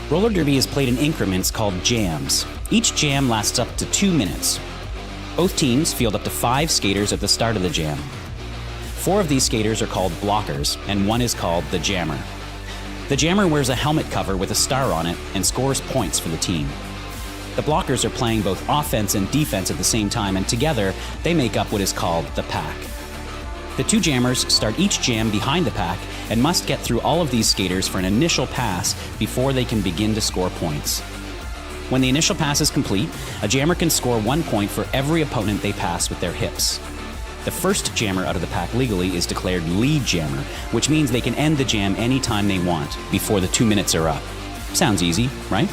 Roller derby is played in increments called jams. Each jam lasts up to 2 minutes. Both teams field up to 5 skaters at the start of the jam. 4 of these skaters are called blockers, and one is called the jammer. The jammer wears a helmet cover with a star on it and scores points for the team. The blockers are playing both offense and defense at the same time, and together they make up what is called the pack. The 2 jammers start each jam behind the pack and must get through all of these skaters for an initial pass before they can begin to score points. When the initial pass is complete, a jammer can score 1 point for every opponent they pass with their hips. The first jammer out of the pack legally is declared lead jammer, which means they can end the jam anytime they want before the 2 minutes are up. Sounds easy, right?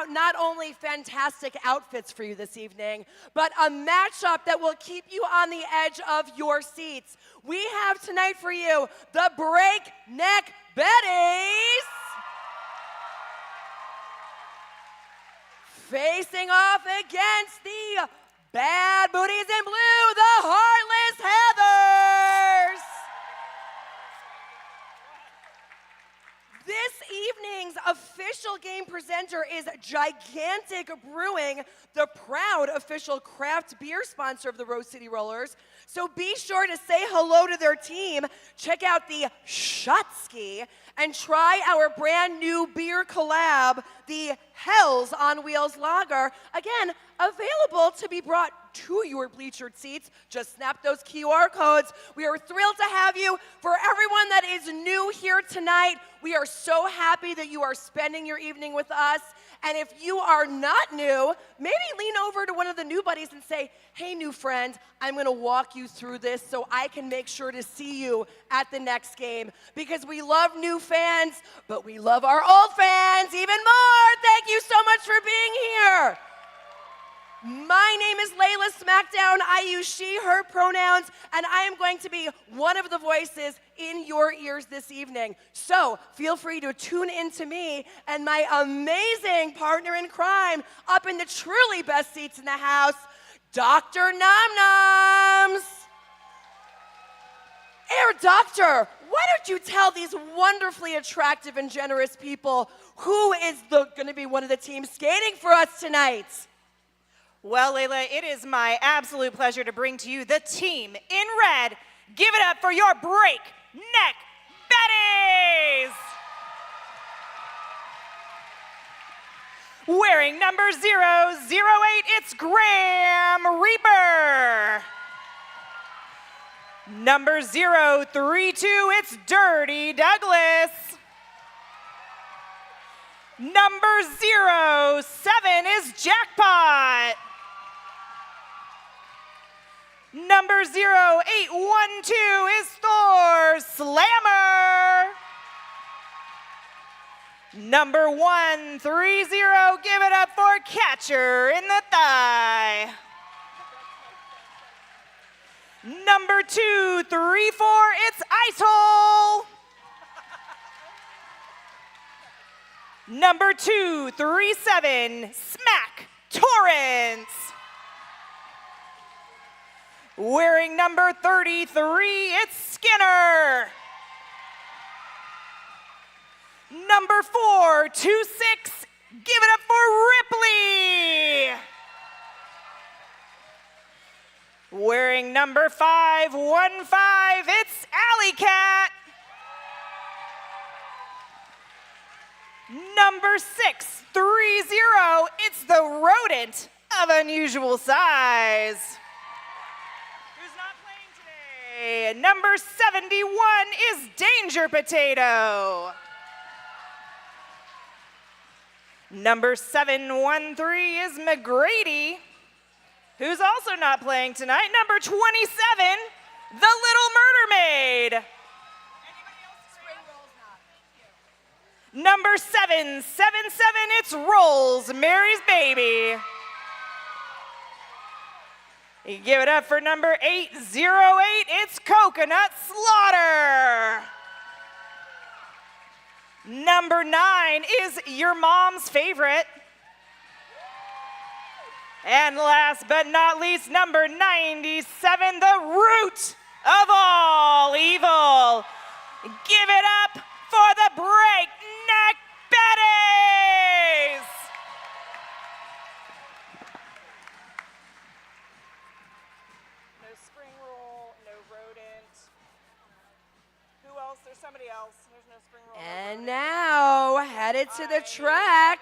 Not only fantastic outfits for you this evening, but a matchup that will keep you on the edge of your seats. We have tonight for you the Breakneck Betties facing off against the Bad Booties in Blue, the Heartless Heathers. This evening's official game presenter is Gigantic Brewing, the proud official craft beer sponsor of the Rose City Rollers. So be sure to say hello to their team, check out the Shotski, and try our brand new beer collab, the Hells on Wheels Lager. Again, available to be brought to your bleachered seats. Just snap those QR codes. We are thrilled to have you. For everyone that is new here tonight, we are so happy that you are spending your evening with us. And if you are not new, maybe lean over to one of the new buddies and say, hey, new friend, I'm going to walk you through this so I can make sure to see you at the next game. Because we love new fans, but we love our old fans even more. Thank you so much for being here. My name is Layla Smackdown. I use she, her pronouns, and I am going to be one of the voices in your ears this evening. So feel free to tune in to me and my amazing partner in crime up in the truly best seats in the house, Dr. Nom Noms. Air Doctor, why don't you tell these wonderfully attractive and generous people who is going to be one of the teams skating for us tonight? Well, Layla, it is my absolute pleasure to bring to you the team in red. Give it up for your Breakneck Betties! Wearing number 008, it's Graham Reaper. Number 032, it's Dirty Douglas. Number 07 is Jackpot. Number 0812 is Thor Slammer. Number 130, give it up for Catcher in the Thigh. Number 234, it's Ice Hole. Number 237, Smack Torrance. Wearing number 33, it's Skinner. Number 426, give it up for Ripley. Wearing number 515, it's Alley Cat. Number 630, it's the rodent of unusual size. Who's not playing today? Number 71 is Danger Potato. Number 713 is McGrady, who's also not playing tonight. Number 27, the Little Murder Maid. Number 777, it's Rolls, Mary's Baby. You give it up for number 808, it's Coconut Slaughter. Number 9 is your mom's favorite. And last but not least, number 97, the root of all evil. Give it up for the breakneck Betties! No spring roll, no rodent. Who else? There's somebody else. There's no spring roll. And now, headed to the track,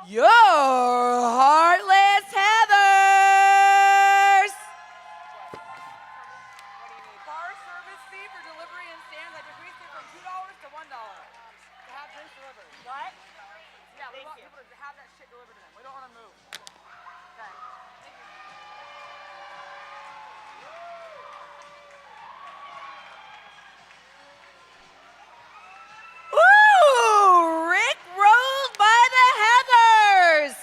your Heartless Heathers! Bar service fee for delivery and stands. I decreased it from $2 to $1 to have drinks delivered. What? Yeah, we want people to have that shit delivered to them. We don't want to move. Okay. Thank you. Ooh, Rick rolled by the Heathers.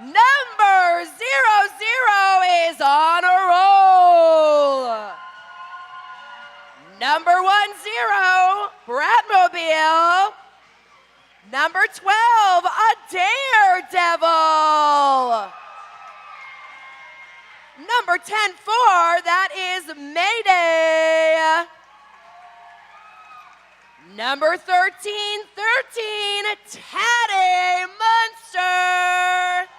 Number 00 is on a roll. Number 10, Bratmobile. Number 12, a Daredevil. Number 10-4, that is Mayday. Number 13, Tatty Munster.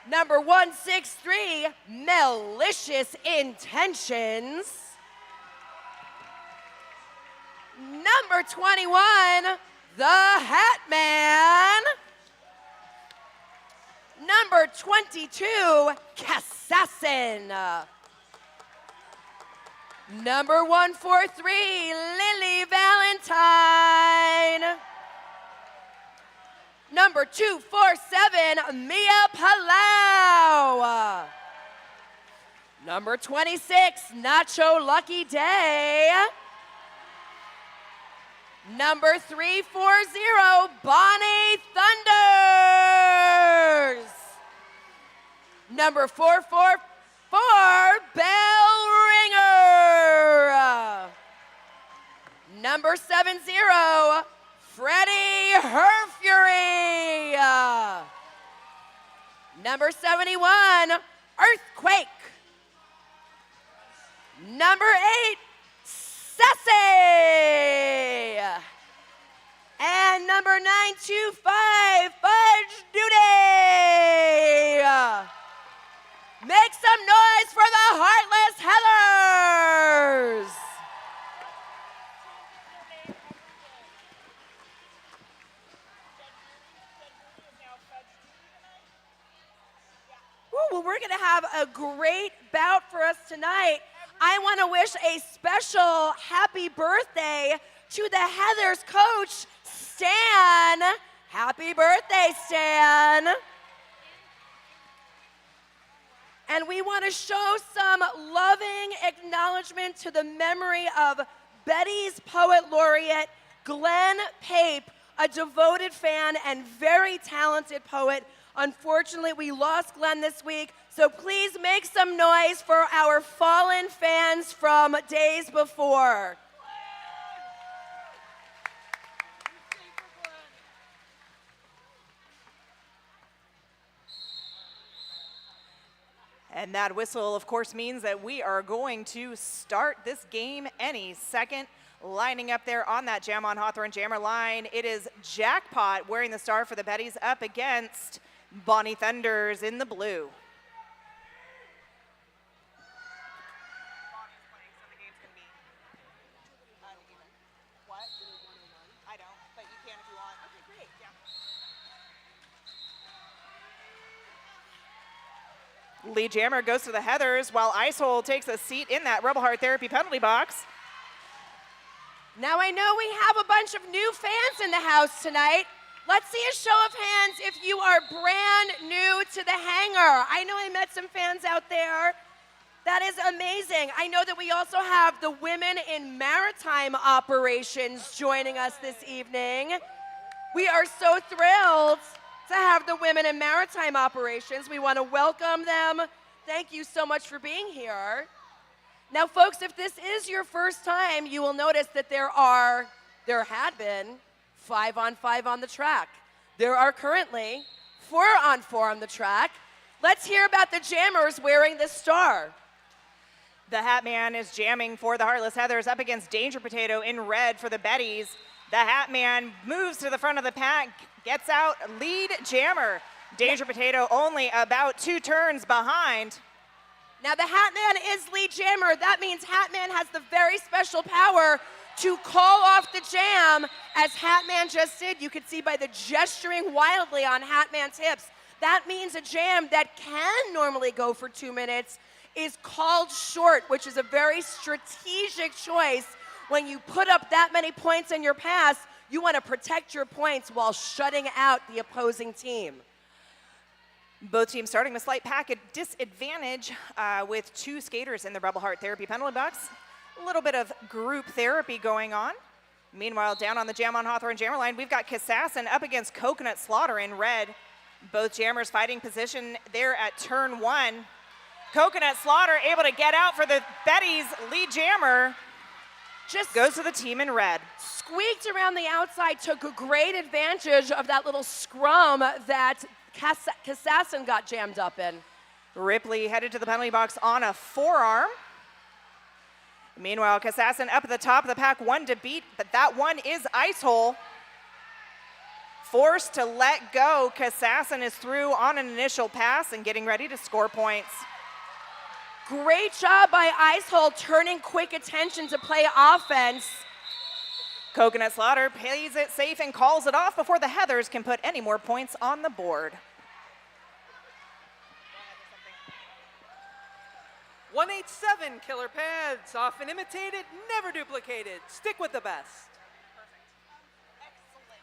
Number 163, Malicious Intentions. Number 21, the Hat Man. Number 22, Cassassin. Number 143, Lily Valentine. Number 247, Mia Palau. Number 26, Nacho Lucky Day. Number 340, Bonnie Thunders. Number 444, Bell Ringer. Number 70, Freddie Herfury. Number 71, Earthquake. Number 8, Sassy. And number 925, Fudge Duty. Make some noise for the Heartless Heathers. Ooh, well, we're going to have a great bout for us tonight. I want to wish a special happy birthday to the Heathers coach, Stan. Happy birthday, Stan. And we want to show some loving acknowledgement to the memory of Betties Poet Laureate Glenn Pape, a devoted fan and very talented poet. Unfortunately, we lost Glenn this week, so please make some noise for our fallen fans from days before. And that whistle, of course, means that we are going to start this game any second. Lining up there on that Jam on Hawthorne Jammer line, it is Jackpot wearing the star for the Betties up against Bonnie Thunders in the blue. What? I don't, but you can if you want. Okay, great. Yeah. Lee Jammer goes to the Heathers while Icehole takes a seat in that Rebel Heart Therapy penalty box. Now I know we have a bunch of new fans in the house tonight. Let's see a show of hands if you are brand new to the hangar. I know I met some fans out there. That is amazing. I know that we also have the women in maritime operations joining us this evening. We are so thrilled to have the women in maritime operations. We want to welcome them. Thank you so much for being here. Now, folks, if this is your first time, you will notice that there had been 5-on-5 on the track. There are currently 4-on-4 on the track. Let's hear about the jammers wearing the star. The Hat Man is jamming for the Heartless Heathers up against Danger Potato in red for the Betties. The Hat Man moves to the front of the pack, gets out lead jammer. Danger Potato only about 2 turns behind. Now the Hat Man is lead jammer. That means Hat Man has the very special power to call off the jam, as Hat Man just did. You could see by the gesturing wildly on Hat Man's hips. That means a jam that can normally go for 2 minutes is called short, which is a very strategic choice. When you put up that many points in your pass, you want to protect your points while shutting out the opposing team. Both teams starting with slight pack at disadvantage with 2 skaters in the Rebel Heart Therapy penalty box. A little bit of group therapy going on. Meanwhile, down on the Jam on Hawthorne jammer line, we've got Kassassin up against Coconut Slaughter in red. Both jammers fighting position there at turn 1. Coconut Slaughter able to get out for the Betties lead jammer. Just goes to the team in red. Squeaked around the outside, took a great advantage of that little scrum that Kassassin got jammed up in. Ripley headed to the penalty box on a forearm. Meanwhile, Kassassin up at the top of the pack, 1 to beat, but that one is ice hole. Forced to let go. Kassassin is through on an initial pass and getting ready to score points. Great job by Icehole, turning quick attention to play offense. Coconut Slaughter plays it safe and calls it off before the Heathers can put any more points on the board. 187 killer pads, often imitated, never duplicated. Stick with the best. Excellent.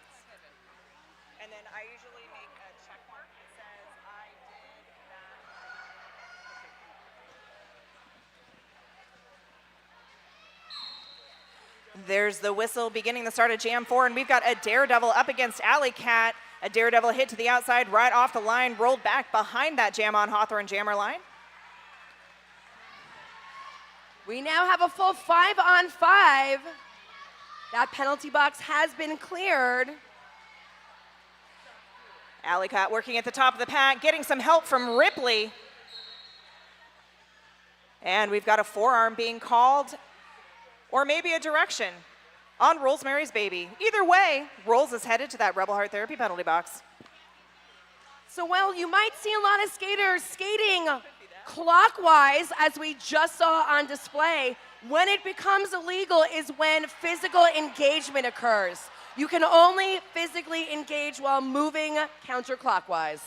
And then I usually make a check mark that says I did that. There's the whistle beginning the start of Jam 4, and we've got a Daredevil up against Alley Cat. A Daredevil hit to the outside, right off the line, rolled back behind that Jam on Hawthorne jammer line. We now have a full 5-on-5. That penalty box has been cleared. Alley Cat working at the top of the pack, getting some help from Ripley. And we've got a forearm being called, or maybe a direction on Rosemary's Baby. Either way, Rolls is headed to that Rebel Heart Therapy penalty box. So, well, you might see a lot of skaters skating clockwise, as we just saw on display. When it becomes illegal is when physical engagement occurs. You can only physically engage while moving counterclockwise.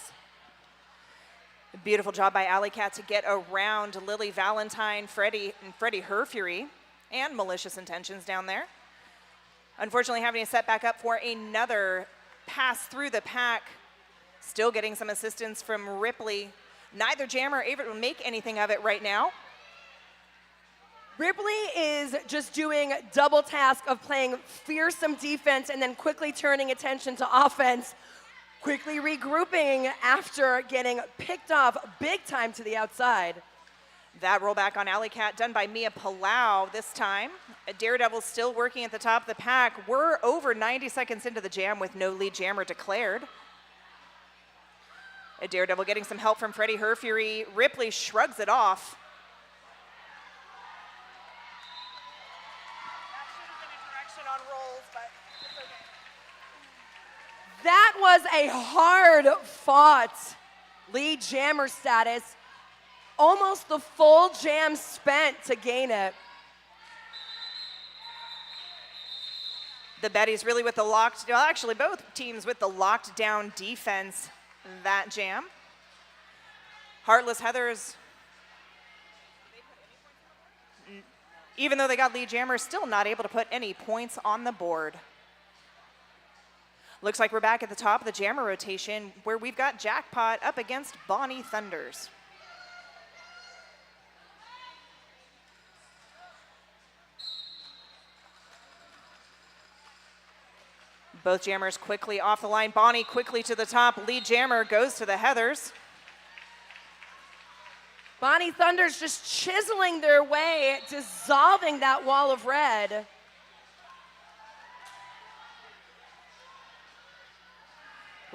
Beautiful job by Alley Cat to get around Lily Valentine, Freddie Herfury, and Malicious Intentions down there. Unfortunately, having to set back up for another pass through the pack. Still getting some assistance from Ripley. Neither jammer able to make anything of it right now. Ripley is just doing double task of playing fearsome defense and then quickly turning attention to offense, quickly regrouping after getting picked off big time to the outside. That rollback on Alley Cat done by Mia Palau this time. Daredevil still working at the top of the pack. We're over 90 seconds into the jam with no lead jammer declared. A Daredevil getting some help from Freddie Herfury. Ripley shrugs it off. That was a hard-fought lead jammer status. Almost the full jam spent to gain it. The Betties really with the locked, well, actually both teams with the locked down defense that jam. Heartless Heathers, even though they got lead jammer, still not able to put any points on the board. Looks like we're back at the top of the jammer rotation where we've got Jackpot up against Bonnie Thunders. Both jammers quickly off the line. Bonnie quickly to the top. Lead jammer goes to the Heathers. Bonnie Thunders just chiseling their way, dissolving that wall of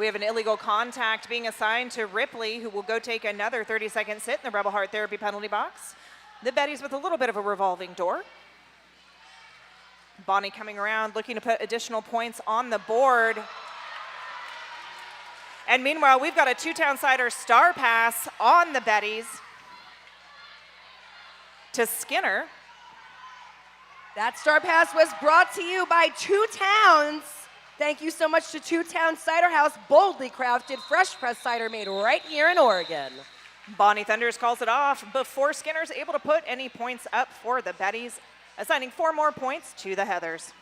We have an illegal contact being assigned to Ripley, who will go take another 30-second sit in the Rebel Heart Therapy penalty box. The Betties with a little bit of a revolving door. Bonnie coming around, looking to put additional points on the board. And meanwhile, we've got a two-town sider star pass on the Betties to Skinner. That star pass was brought to you by Two Towns. Thank you so much to Two Towns Cider House, boldly crafted fresh pressed cider made right here in Oregon. Bonnie Thunders calls it off before Skinner's able to put any points up for the Betties, assigning 4 more points to the Heathers.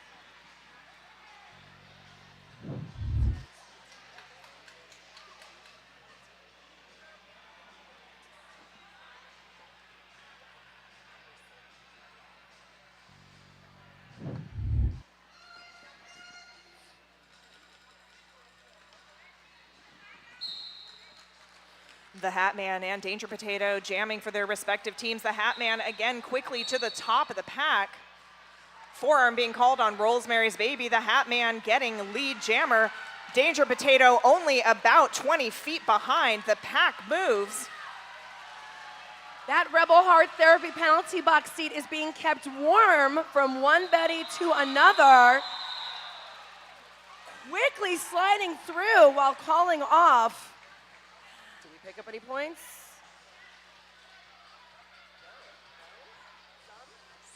The Hat Man and Danger Potato jamming for their respective teams. The Hat Man again quickly to the top of the pack. Forearm being called on Rosemary's Baby. The Hat Man getting lead jammer. Danger Potato only about 20 feet behind. The pack moves. That Rebel Heart Therapy penalty box seat is being kept warm from one Betty to another. Quickly sliding through while calling off. Did we pick up any points?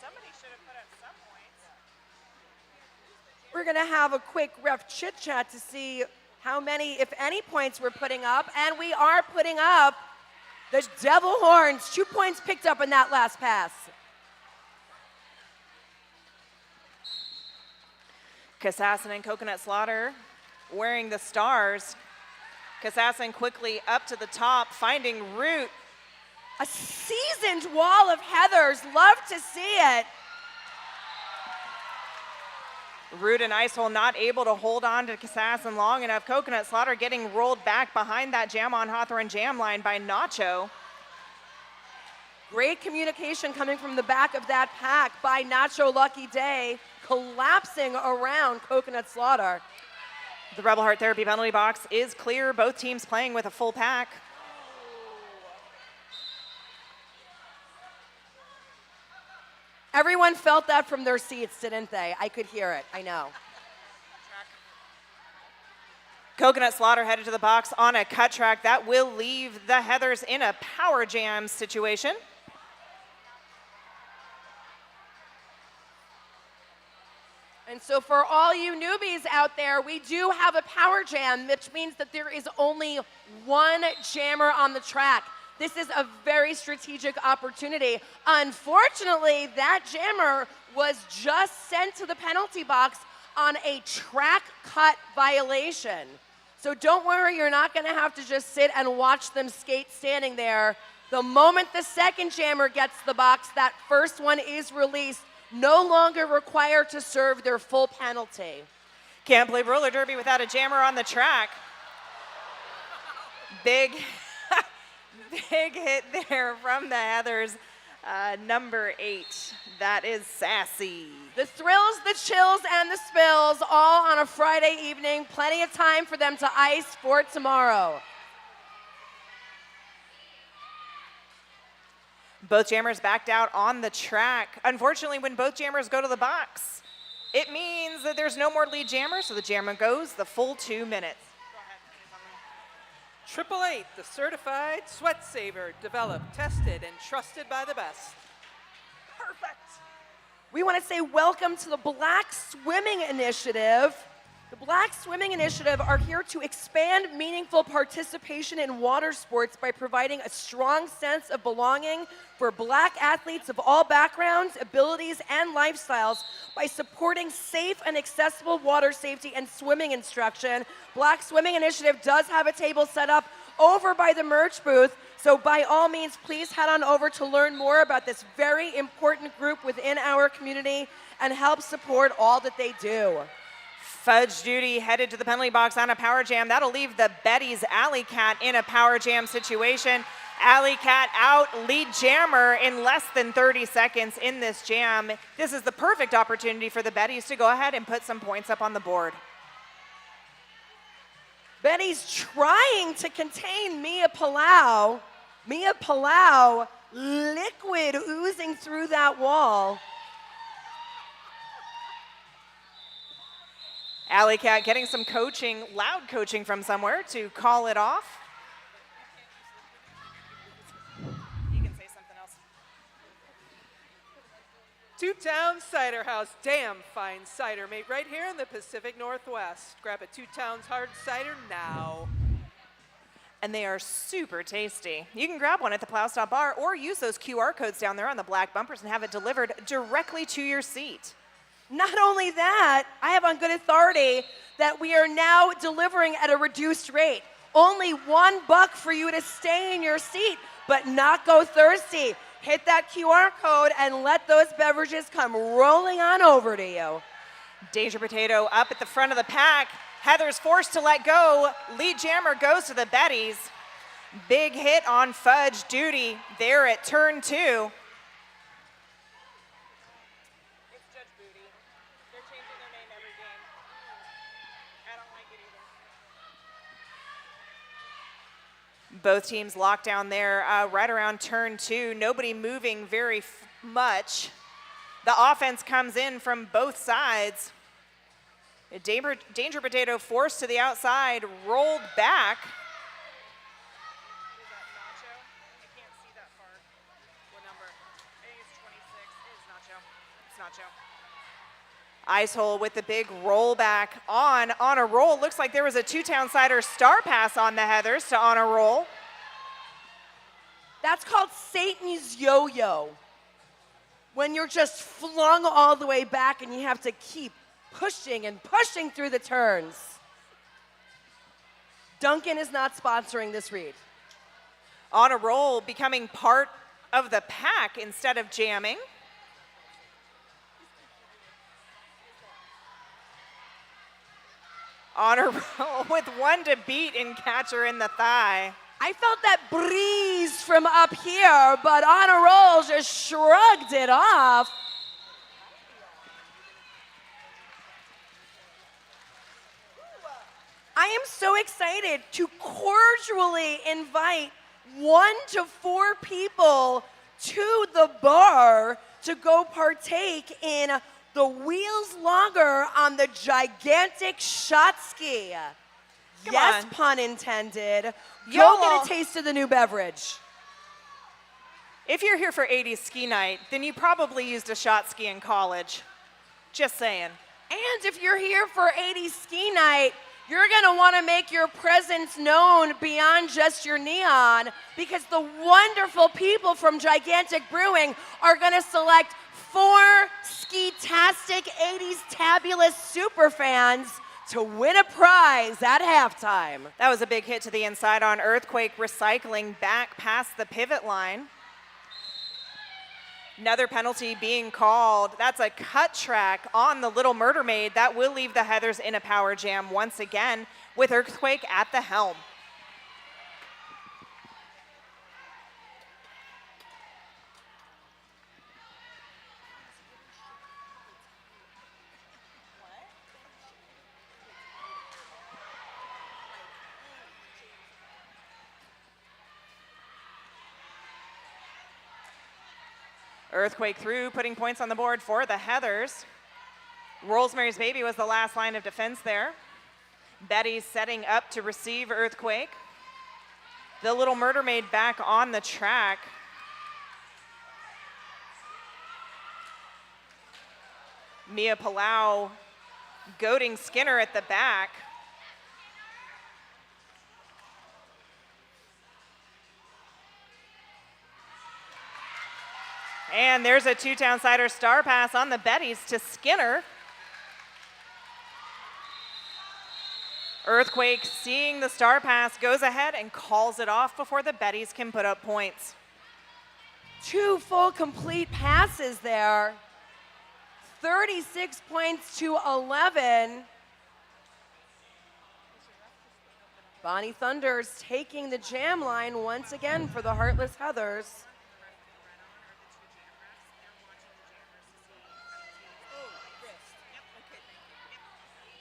Somebody should have put up some points. We're gonna have a quick ref chit chat to see how many, if any, points we're putting up. And we are putting up the Devil Horns. 2 points picked up in that last pass. Kassassin and Coconut Slaughter wearing the stars. Kassassin quickly up to the top, finding Root. A seasoned wall of Heathers. Love to see it. Root and Icehole not able to hold on to Kassassin long enough. Coconut Slaughter getting rolled back behind that Jam on Hawthorne jam line by Nacho. Great communication coming from the back of that pack by Nacho Lucky Day, collapsing around Coconut Slaughter. The Rebel Heart Therapy penalty box is clear. Both teams playing with a full pack. Everyone felt that from their seats, didn't they? I could hear it, I know. Coconut Slaughter headed to the box on a cut track. That will leave the Heathers in a power jam situation. And so for all you newbies out there, we do have a power jam, which means that there is only one jammer on the track. This is a very strategic opportunity. Unfortunately, that jammer was just sent to the penalty box on a track cut violation. So don't worry, you're not gonna have to just sit and watch them skate standing there. The moment the second jammer gets the box, that first one is released, no longer required to serve their full penalty. Can't play roller derby without a jammer on the track. Big, big hit there from the Heathers. Number 8, that is Sassy. The thrills, the chills, and the spills, all on a Friday evening. Plenty of time for them to ice for tomorrow. Both jammers backed out on the track. Unfortunately, when both jammers go to the box, it means that there's no more lead jammer, so the jammer goes the full 2 minutes. 888, the certified sweat saver, developed, tested, and trusted by the best. Perfect. We want to say welcome to the Black Swimming Initiative. The Black Swimming Initiative are here to expand meaningful participation in water sports by providing a strong sense of belonging for Black athletes of all backgrounds, abilities, and lifestyles by supporting safe and accessible water safety and swimming instruction. Black Swimming Initiative does have a table set up over by the merch booth, so by all means, please head on over to learn more about this very important group within our community and help support all that they do. Fudge Duty headed to the penalty box on a power jam. That'll leave the Betties Alley Cat in a power jam situation. Alley Cat out, lead jammer in less than 30 seconds in this jam. This is the perfect opportunity for the Betties to go ahead and put some points up on the board. Betty's trying to contain Mia Palau. Mia Palau, liquid oozing through that wall. Alley Cat getting some coaching, loud coaching from somewhere to call it off. You can say something else. Two Towns Cider House, damn fine cider made right here in the Pacific Northwest. Grab a Two Towns hard cider now. And they are super tasty. You can grab one at the Plow Stop Bar or use those QR codes down there on the black bumpers and have it delivered directly to your seat. Not only that, I have on good authority that we are now delivering at a reduced rate. Only $1 for you to stay in your seat, but not go thirsty. Hit that QR code and let those beverages come rolling on over to you. Danger Potato up at the front of the pack. Heather's forced to let go. Lead jammer goes to the Betties. Big hit on Fudge Duty there at turn 2. Both teams locked down there right around turn 2. Nobody moving very much. The offense comes in from both sides. Danger Potato forced to the outside, rolled back. Is that Nacho? I can't see that far. What number? I think it's 26. It is Nacho. It's Nacho. Ice Hole with the big rollback on a roll. Looks like there was a Two-Town Cider star pass on the Heathers to on a roll. That's called Satan's yo-yo. When you're just flung all the way back and you have to keep pushing and pushing through the turns. Duncan is not sponsoring this read. On a roll, becoming part of the pack instead of jamming. On a roll with one to beat and catcher in the thigh. I felt that breeze from up here, but on a roll just shrugged it off. I am so excited to cordially invite 1 to 4 people to the bar to go partake in the Wheels Lager on the gigantic shot ski. Come Yes, on. pun intended. Go Y'all- get a taste of the new beverage. If you're here for 80s ski night, then you probably used a shot ski in college. Just saying. And if you're here for 80s ski night, you're gonna wanna make your presence known beyond just your neon, because the wonderful people from Gigantic Brewing are gonna select 4 ski-tastic 80s tabulous super fans to win a prize at halftime. That was a big hit to the inside on Earthquake, recycling back past the pivot line. Another penalty being called. That's a cut track on the Little Murder Maid. That will leave the Heathers in a power jam once again with Earthquake at the helm. Earthquake through, putting points on the board for the Heathers. Rosemary's Baby was the last line of defense there. Betty's setting up to receive Earthquake. The Little Murder Maid back on the track. Mia Palau goading Skinner at the back. And there's a Two-Town Cider star pass on the Betties to Skinner. Earthquake, seeing the star pass, goes ahead and calls it off before the Betties can put up points. 2 full complete passes there. 36 points to 11. Bonnie Thunders taking the jam line once again for the Heartless Heathers.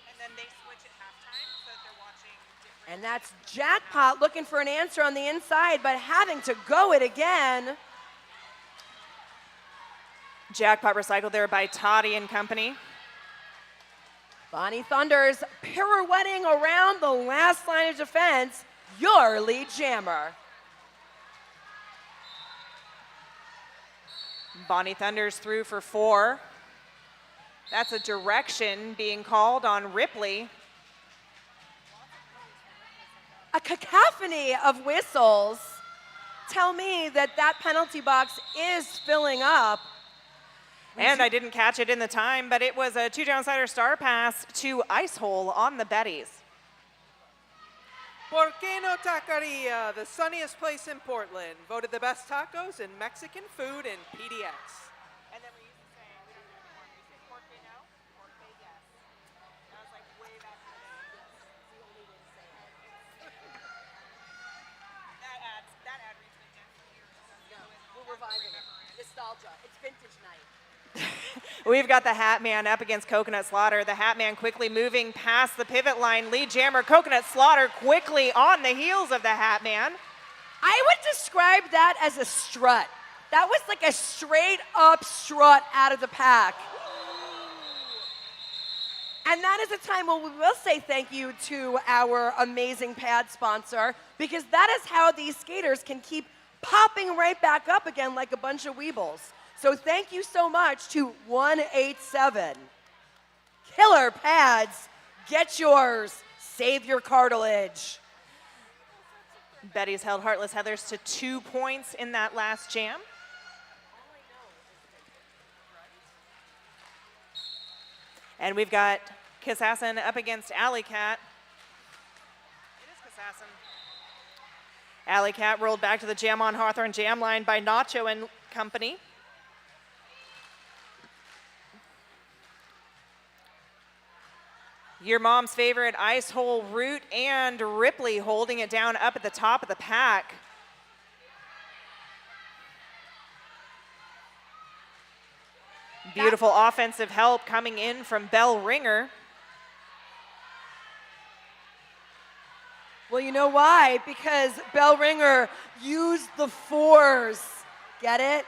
And then they switch at halftime. And that's Jackpot looking for an answer on the inside, but having to go it again. Jackpot recycled there by Toddy and company. Bonnie Thunders pirouetting around the last line of defense, your lead jammer. Bonnie Thunders through for 4. That's a direction being called on Ripley. A cacophony of whistles tell me that that penalty box is filling up. And I didn't catch it in the time, but it was a 2-down-sider star pass to Ice Hole on the Betties. ¿Por qué no Taqueria, the sunniest place in Portland, voted the best tacos and Mexican food in PDX. And then we used to say, we don't do it anymore. We say por qué no, por qué yes. That was like way back in the day. Yes, it's the only way to say it. That ad reads been dead for years. We're reviving it. Nostalgia. It's vintage night. We've got the Hat Man up against Coconut Slaughter. The Hat Man quickly moving past the pivot line. Lead jammer Coconut Slaughter quickly on the heels of the Hat Man. I would describe that as a strut. That was like a straight up strut out of the pack. And that is a time when we will say thank you to our amazing pad sponsor, because that is how these skaters can keep popping right back up again like a bunch of weebles. So thank you so much to 187. Killer pads, get yours, save your cartilage. Betties held Heartless Heathers to 2 points in that last jam. And we've got Kassassin up against Alley Cat. It is Kassassin. Alley Cat rolled back to the Jam on Hawthorne jam line by Nacho and company. Your mom's favorite Ice Hole, Root, and Ripley holding it down up at the top of the pack. Beautiful offensive help coming in from Bell Ringer. Well, you know why? Because Bell Ringer used the 4s. Get it?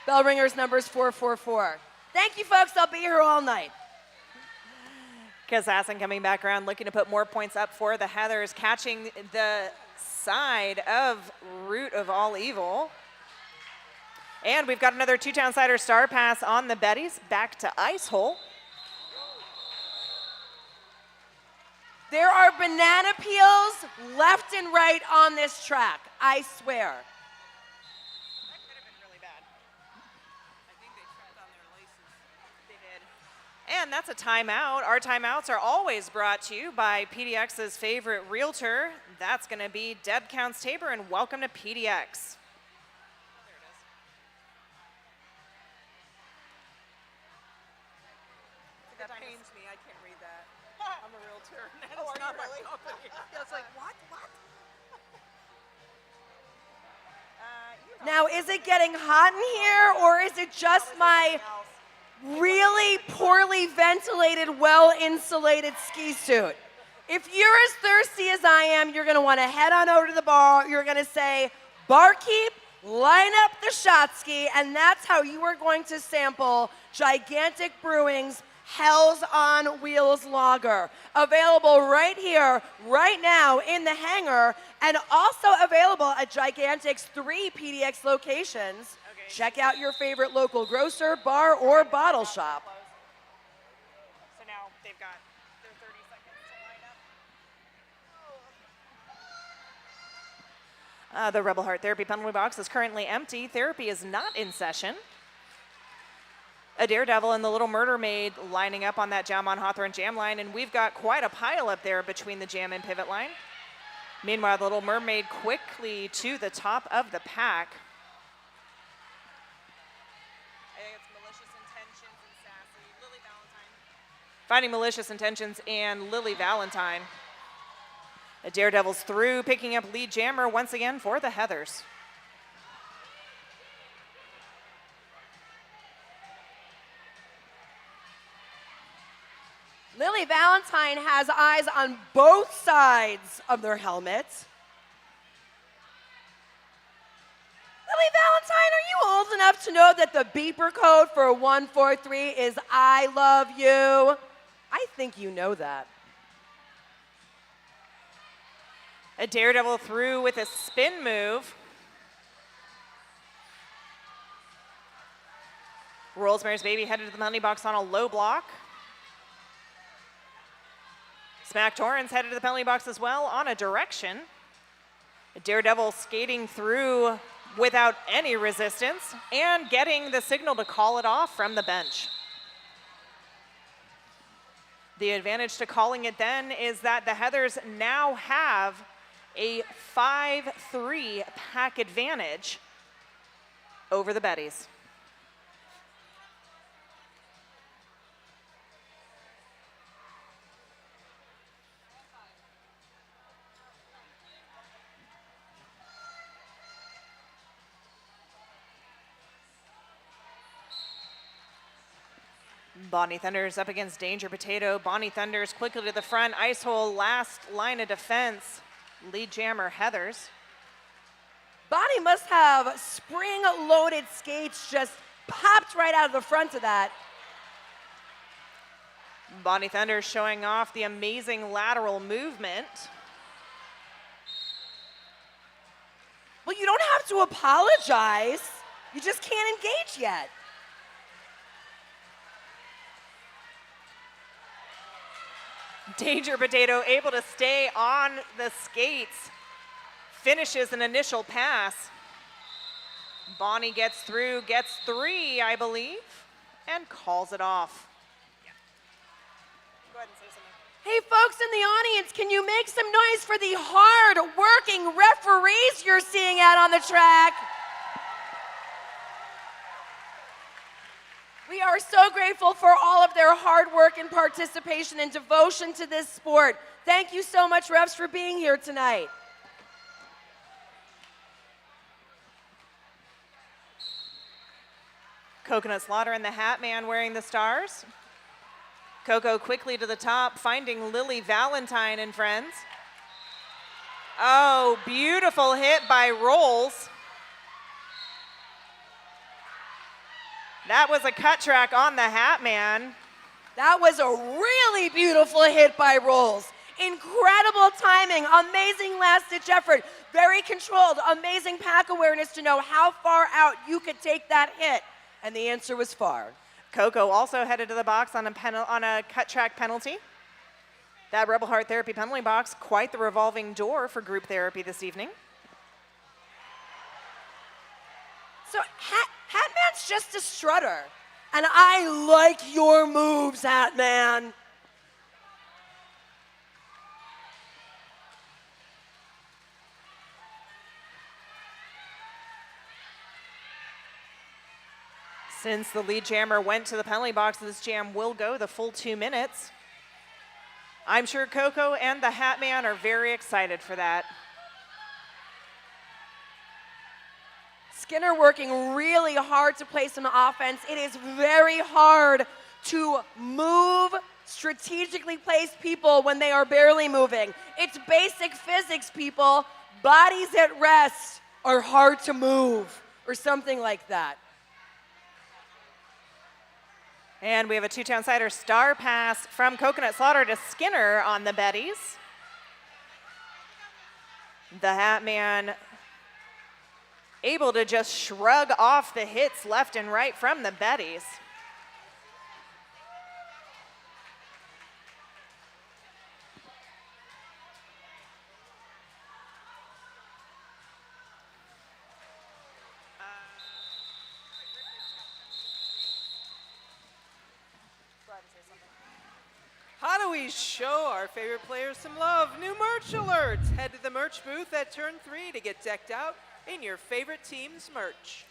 Bell Ringer's number is 444. Thank you, folks. I'll be here all night. Kassassin coming back around, looking to put more points up for the Heathers, catching the side of Root of All Evil. And we've got another 2-down-sider star pass on the Betties, back to Ice Hole. There are banana peels left and right on this track, I swear. That could have been really bad. I think they tripped on their laces. They did. And that's a timeout. Our timeouts are always brought to you by PDX's favorite realtor. That's going to be Deb Counts Tabor, and welcome to PDX. That pains me. I can't read that. I'm a realtor. It's not my company. I was like, what? Now, is it getting hot in here, or is it just my really poorly ventilated, well-insulated ski suit? If you're as thirsty as I am, you're gonna wanna head on over to the bar. You're gonna say, barkeep, line up the shot ski, and that's how you are going to sample Gigantic Brewing's Hell's on Wheels Lager. Available right here, right now in the hangar, and also available at Gigantic's 3 PDX locations. Okay. Check out your favorite local grocer, bar, or bottle shop. So now they've got their 30 seconds to line up. The Rebel Heart Therapy penalty box is currently empty. Therapy is not in session. A Daredevil and the Little Murder Maid lining up on that Jam on Hawthorne jam line, and we've got quite a pile up there between the jam and pivot line. Meanwhile, the Little Mermaid quickly to the top of the pack. I think it's Malicious Intentions and Sassy. Lily Valentine. Finding Malicious Intentions and Lily Valentine. The Daredevil's through, picking up lead jammer once again for the Heathers. Lily Valentine has eyes on both sides of their helmets. Lily Valentine, are you old enough to know that the beeper code for 143 is I love you? I think you know that. A Daredevil through with a spin move. Rosemary's Baby headed to the penalty box on a low block. Smack Torrance headed to the penalty box as well on a direction. A Daredevil skating through without any resistance and getting the signal to call it off from the bench. The advantage to calling it then is that the Heathers now have a 5-3 pack advantage over the Betties. Bonnie Thunders up against Danger Potato. Bonnie Thunders quickly to the front. Ice hole, last line of defense. Lead jammer Heathers. Bonnie must have spring-loaded skates just popped right out of the front of that. Bonnie Thunders showing off the amazing lateral movement. Well, you don't have to apologize. You just can't engage yet. Danger Potato able to stay on the skates. Finishes an initial pass. Bonnie gets through, gets 3, I believe, and calls it off. Go ahead and say something. Hey, folks in the audience, can you make some noise for the hard-working referees you're seeing out on the track? We are so grateful for all of their hard work and participation and devotion to this sport. Thank you so much, refs, for being here tonight. Coconut Slaughter and the Hat Man wearing the stars. Coco quickly to the top, finding Lily Valentine and friends. Oh, beautiful hit by Rolls. That was a cut track on the Hat Man. That was a really beautiful hit by Rolls. Incredible timing, amazing last-ditch effort, very controlled, amazing pack awareness to know how far out you could take that hit. And the answer was far. Coco also headed to the box on a cut track penalty. That Rebel Heart Therapy penalty box, quite the revolving door for group therapy this evening. So Hatman's just a strutter. And I like your moves, Hatman. Since the lead jammer went to the penalty box, this jam will go the full 2 minutes. I'm sure Coco and the Hat Man are very excited for that. Skinner working really hard to play some offense. It is very hard to move strategically placed people when they are barely moving. It's basic physics, people. Bodies at rest are hard to move, or something like that. And we have a two-town cider star pass from Coconut Slaughter to Skinner on the Betties. The Hat Man able to just shrug off the hits left and right from the Betties. How do we show our favorite players some love? New merch alerts. Head to the merch booth at Turn 3 to get decked out in your favorite team's merch.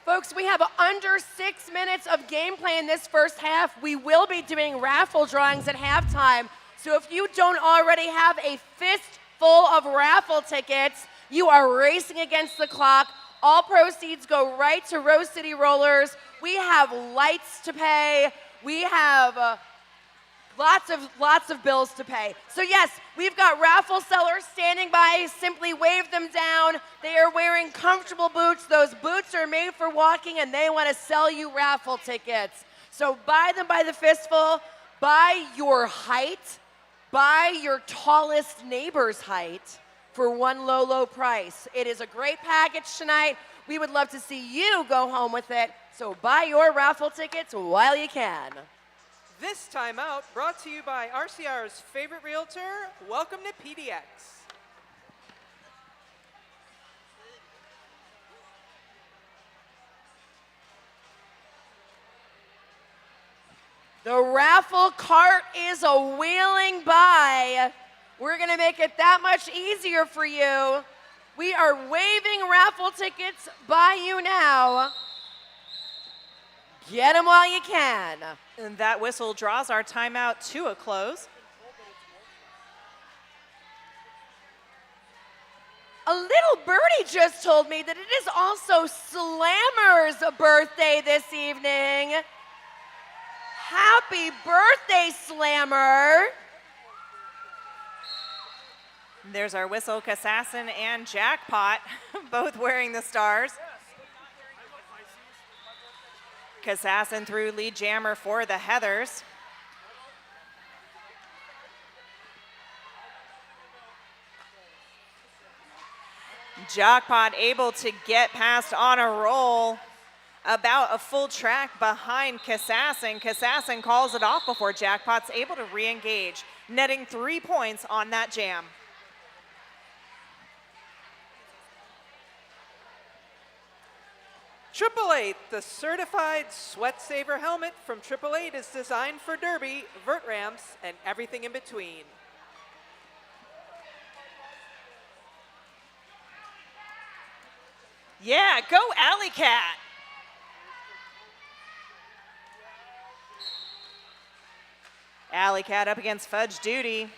Folks, we have under 6 minutes of gameplay in this first half. We will be raffle drawings at halftime. So if you don't already have a fistful of raffle tickets, you are racing against the clock. All proceeds go right to Rose City Rollers. We have lights to pay. We have Lots of bills to pay. So yes, we've got raffle sellers standing by. Simply wave them down. They are wearing comfortable boots. Those boots are made for walking, and they want to sell you raffle tickets. So buy them by the fistful. Buy your height. Buy your tallest neighbor's height for one low, low price. It is a great package tonight. We would love to see you go home with it. So buy your raffle tickets while you can. This timeout brought to you by RCR's favorite realtor. Welcome to PDX. The raffle cart is a wheeling by. We're gonna make it that much easier for you. We are waving raffle tickets by you now. Get them while you can. And that whistle draws our timeout to a close. A little birdie just told me that it is also Slammer's birthday this evening. Happy birthday, Slammer. There's our whistle, Kassassin and Jackpot, both wearing the stars. Kassassin through lead jammer for the Heathers. Jackpot able to get past on a roll, about a full track behind Kassassin. Kassassin calls it off before Jackpot's able to re-engage, netting 3 points on that jam. Triple Eight, the certified sweat saver helmet from Triple Eight is designed for derby, vert ramps, and everything in between. Yeah, go Alley Cat. Alley Cat up against Fudge Duty.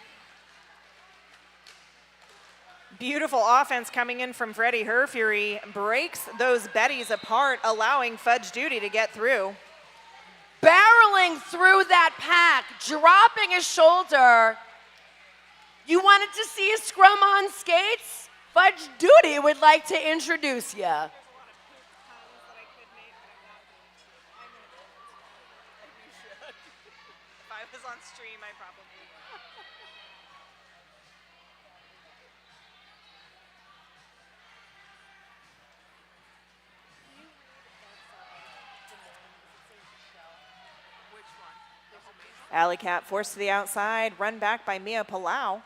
Beautiful offense coming in from Freddie Herfury. Breaks those Betties apart, allowing Fudge Duty to get through. Barreling through that pack, dropping his shoulder. You wanted to see a scrum on skates? Fudge Duty would like to introduce you. If I was on stream, I probably would. Alley Cat forced to the outside, run back by Mia Palau.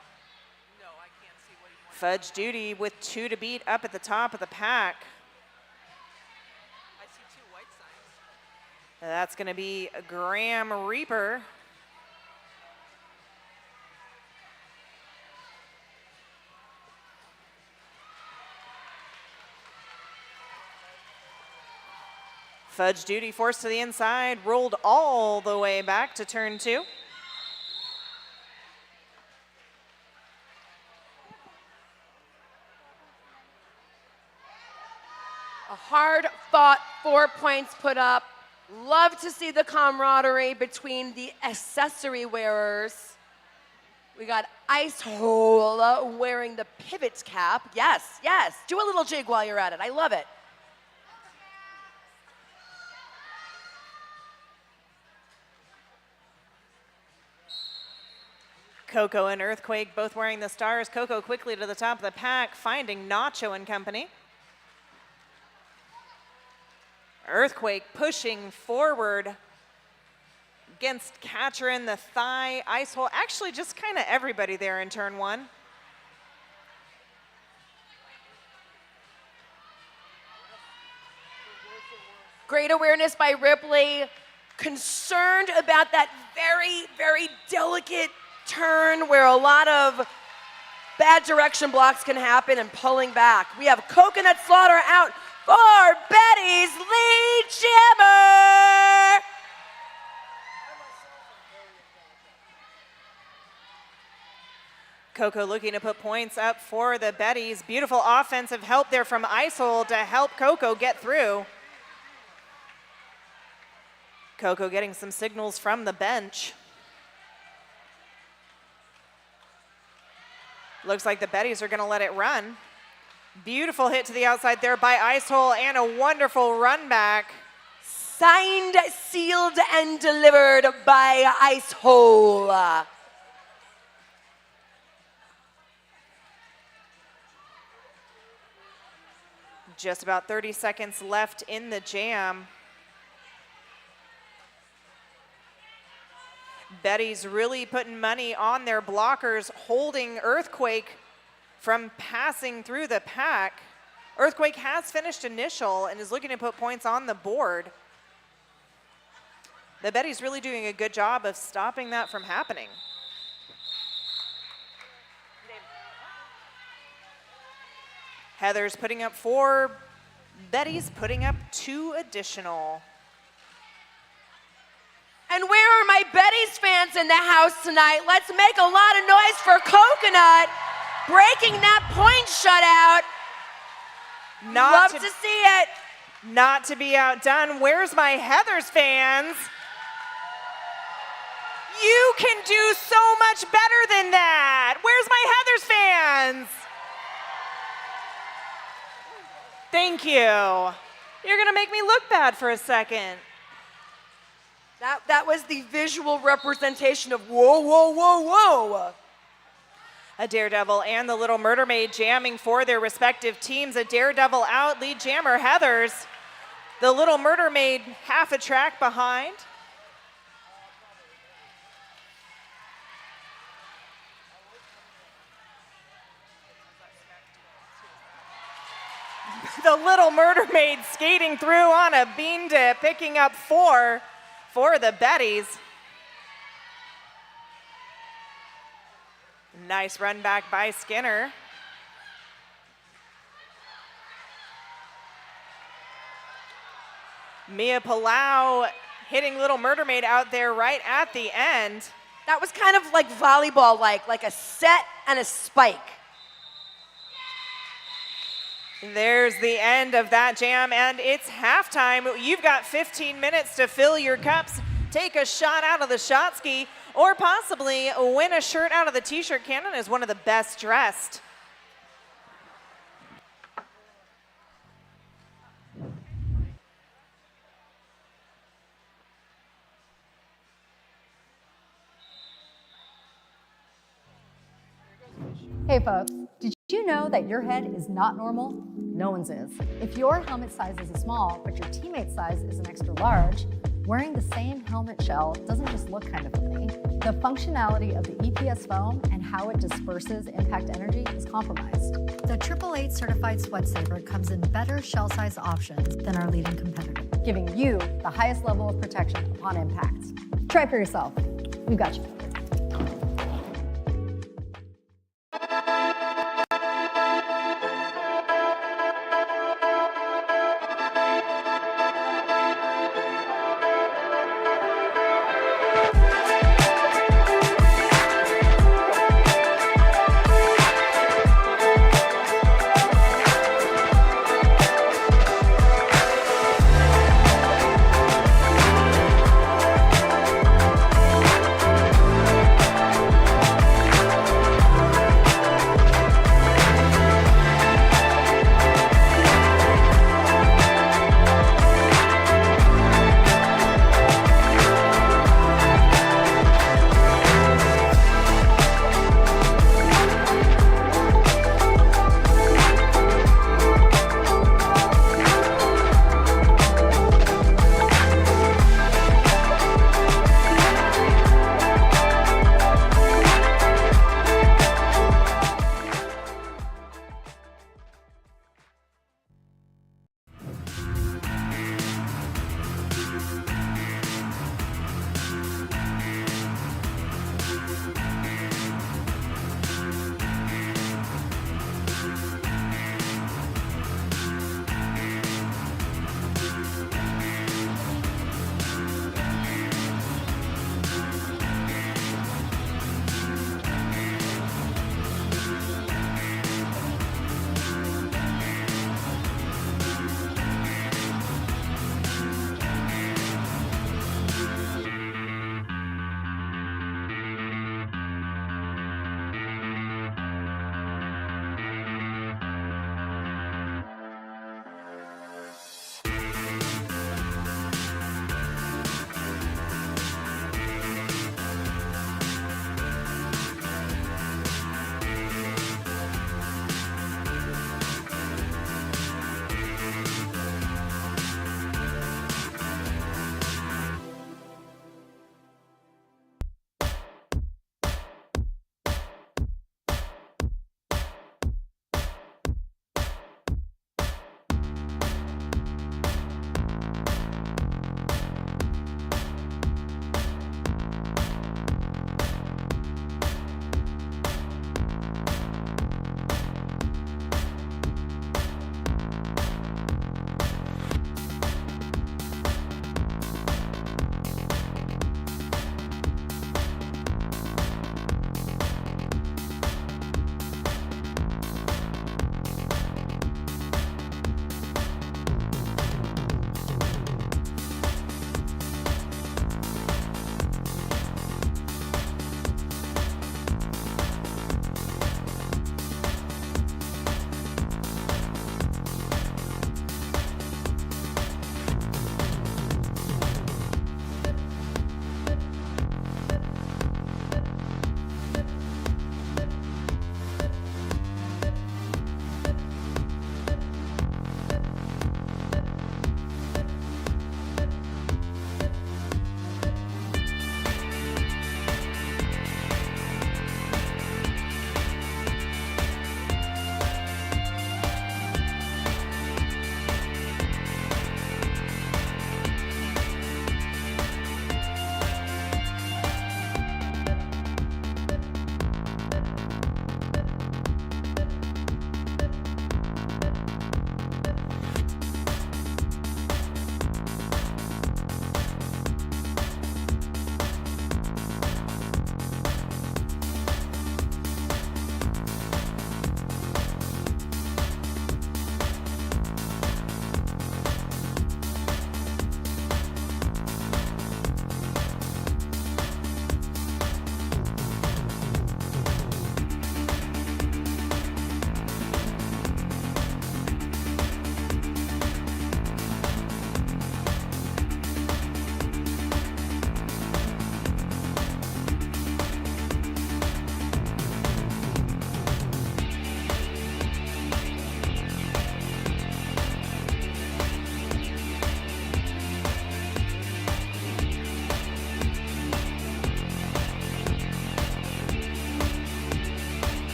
Fudge Duty with 2 to beat up at the top of the pack. I see 2 white signs. That's going to be Graham Reaper. Fudge Duty forced to the inside, rolled all the way back to turn 2. A hard-fought 4 points put up. Love to see the camaraderie between the accessory wearers. We got Ice Hole wearing the pivot cap. Yes, yes. Do a little jig while you're at it. I love it. Coco and Earthquake both wearing the stars. Coco quickly to the top of the pack, finding Nacho and company. Earthquake pushing forward against catcher in the thigh. Ice Hole, actually just kind of everybody there in turn 1. Great awareness by Ripley. Concerned about that very, very delicate turn where a lot of bad direction blocks can happen and pulling back. We have Coconut Slaughter out for Betty's lead jammer. Coco looking to put points up for the Betties. Beautiful offensive help there from Isol to help Coco get through. Coco getting some signals from the bench. Looks like the Betties are going to let it run. Beautiful hit to the outside there by Ice Hole and a wonderful run back. Signed, sealed, and delivered by Ice Hole. Just about 30 seconds left in the jam. Betty's really putting money on their blockers, holding Earthquake from passing through the pack. Earthquake has finished initial and is looking to put points on the board. The Betty's really doing a good job of stopping that from happening. Heather's putting up 4, Betty's putting up 2 additional. And where are my Betties fans in the house tonight? Let's make a lot of noise for Coconut breaking that point shutout. Love to see it. Not to be outdone. Where's my Heathers fans? You can do so much better than that. Where's my Heathers fans? Thank you. You're gonna make me look bad for a second. That was the visual representation of whoa, whoa, whoa, whoa. A Daredevil and the Little Murder Maid jamming for their respective teams. A Daredevil out, lead jammer Heathers. The Little Murder Maid half a track behind. The Little Murder Maid skating through on a bean dip, picking up 4 for the Betties. Nice run back by Skinner. Mia Palau hitting Little Murder Maid out there right at the end. That was kind of like volleyball, like a set and a spike. There's the end of that jam, and it's halftime. You've got 15 minutes to fill your cups, take a shot out of the shot ski, or possibly win a shirt out of the t-shirt cannon as one of the best dressed. Hey folks, did you know that your head is not normal? No one's is. If your helmet size is a small, but your teammate's size is an extra large, wearing the same helmet shell doesn't just look kind of funny. The functionality of the EPS foam and how it disperses impact energy is compromised. The 888 certified sweat saver comes in better shell size options than our leading competitor, giving you the highest level of protection upon impact. Try for yourself. We've got you.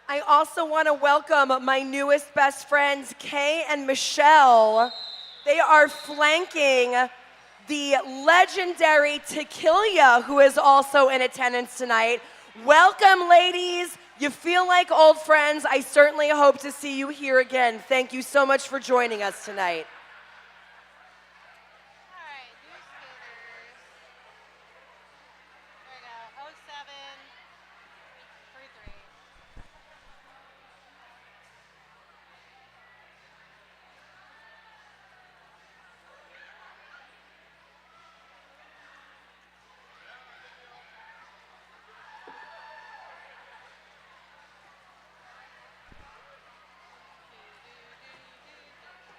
I also want to welcome my newest best friends, Kay and Michelle. They are flanking the legendary Tequila, who is also in attendance tonight. Welcome, ladies. You feel like old friends. I certainly hope to see you here again. Thank you so much for joining us tonight. All right, new skaters. There we go. 07, 33.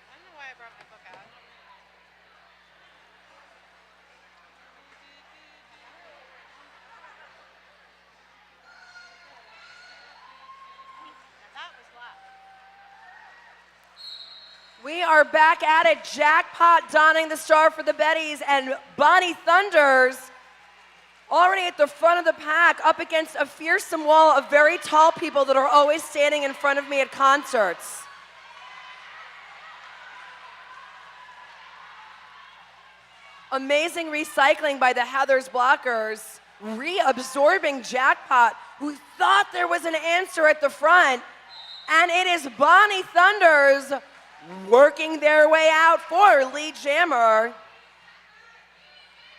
I don't know why I brought my book out. Now that was loud. We are back at it. Jackpot donning the star for the Betties, and Bonnie Thunders already at the front of the pack up against a fearsome wall of very tall people that are always standing in front of me at concerts. Amazing recycling by the Heathers blockers, reabsorbing Jackpot, who thought there was an answer at the front. And it is Bonnie Thunders working their way out for lead jammer.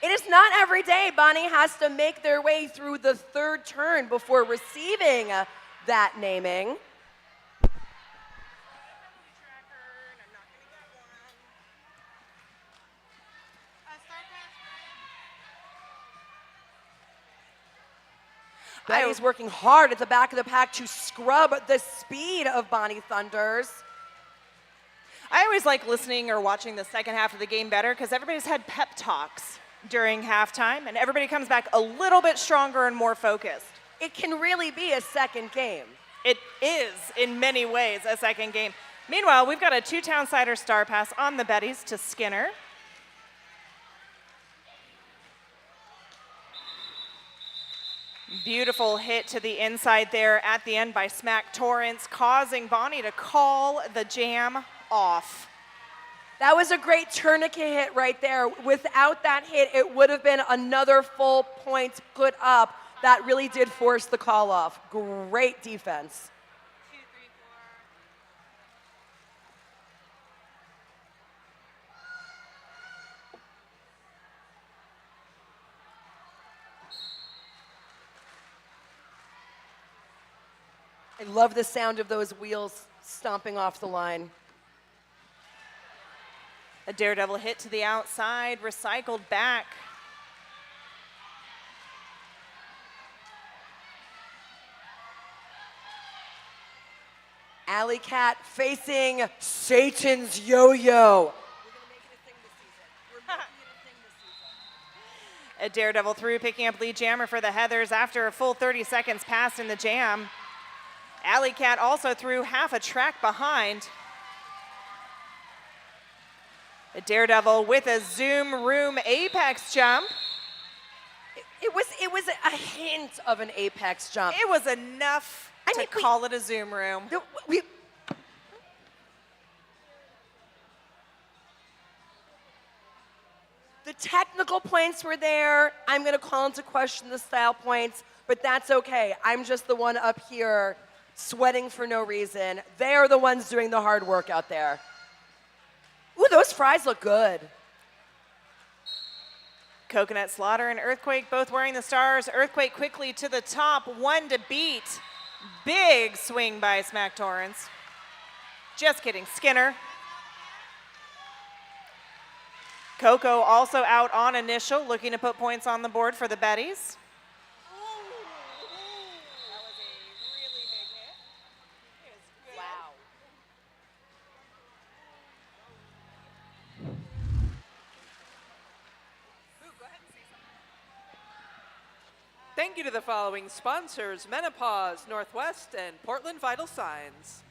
It is not every day Bonnie has to make their way through the third turn before receiving that naming. Betty's working hard at the back of the pack to scrub the speed of Bonnie Thunders. I always like listening or watching the second half of the game better because everybody's had pep talks during halftime, and everybody comes back a little bit stronger and more focused. It can really be a second game. It is, in many ways, a second game. Meanwhile, we've got a two-town-sider star pass on the Betties to Skinner. Beautiful hit to the inside there at the end by Smack Torrance, causing Bonnie to call the jam off. That was a great tourniquet hit right there. Without that hit, it would have been another full point put up. That really did force the call off. Great defense. 2, 3, 4. I love the sound of those wheels stomping off the line. A daredevil hit to the outside, recycled back. Alley Cat facing Satan's Yo-Yo. A daredevil through, picking up lead jammer for the Heathers after a full 30 seconds passed in the jam. Alley Cat also threw half a track behind. A daredevil with a zoom room apex jump. It was a hint of an apex jump. It was enough to call it a zoom room. The technical points were there. I'm going to call into question the style points, but that's okay. I'm just the one up here sweating for no reason. They are the ones doing the hard work out there. Ooh, those fries look good. Coconut Slaughter and Earthquake both wearing the stars. Earthquake quickly to the top, one to beat. Big swing by Smack Torrance. Just kidding, Skinner. Coco also out on initial, looking to put points on the board for the Betties. Thank you to the following sponsors: Menopause, Northwest, and Portland Vital Signs.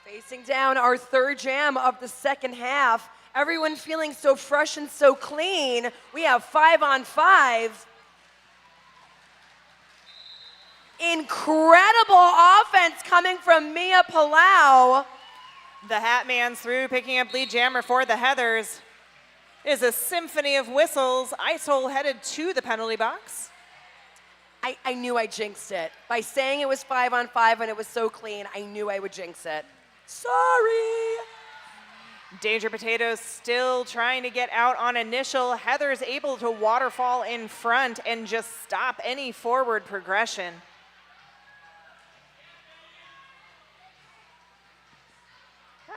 Facing down our third jam of the second half, Everyone feeling so fresh and so clean. We have 5-on-5. Incredible offense coming from Mia Palau. The Hat Man's through, picking up lead jammer for the Heathers. It is a symphony of whistles. Ice Hole headed to the penalty box. I knew I jinxed it. By saying it was 5-on-5 and it was so clean, I knew I would jinx it. Sorry. Danger Potatoes still trying to get out on initial. Heather's able to waterfall in front and just stop any forward progression.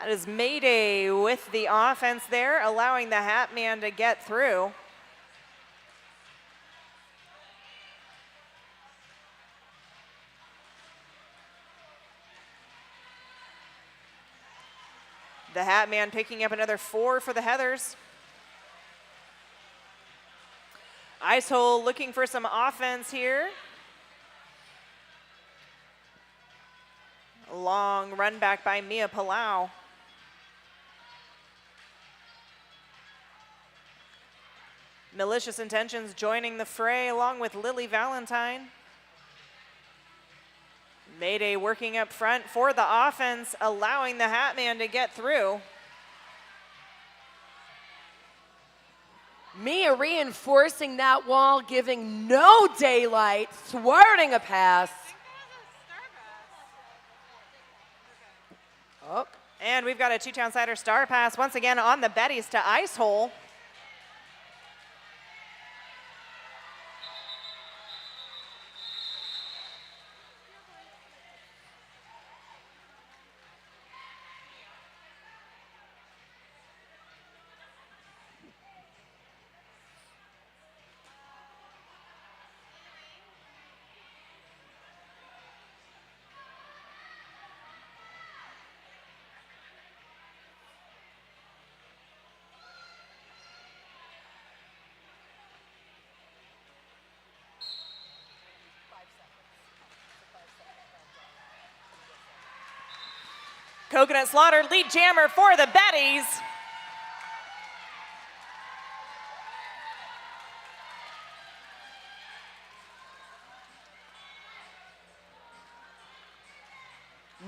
That is Mayday with the offense there, allowing the Hat Man to get through. The Hat Man picking up another 4 for the Heathers. Ice Hole looking for some offense here. A long run back by Mia Palau. Malicious Intentions joining the fray along with Lily Valentine. Mayday working up front for the offense, allowing the Hat Man to get through. Mia reinforcing that wall, giving no daylight, thwarting a pass. Oh. And we've got a two-town sider star pass once again on the Betties to Ice Hole. Coconut Slaughter, lead jammer for the Betties.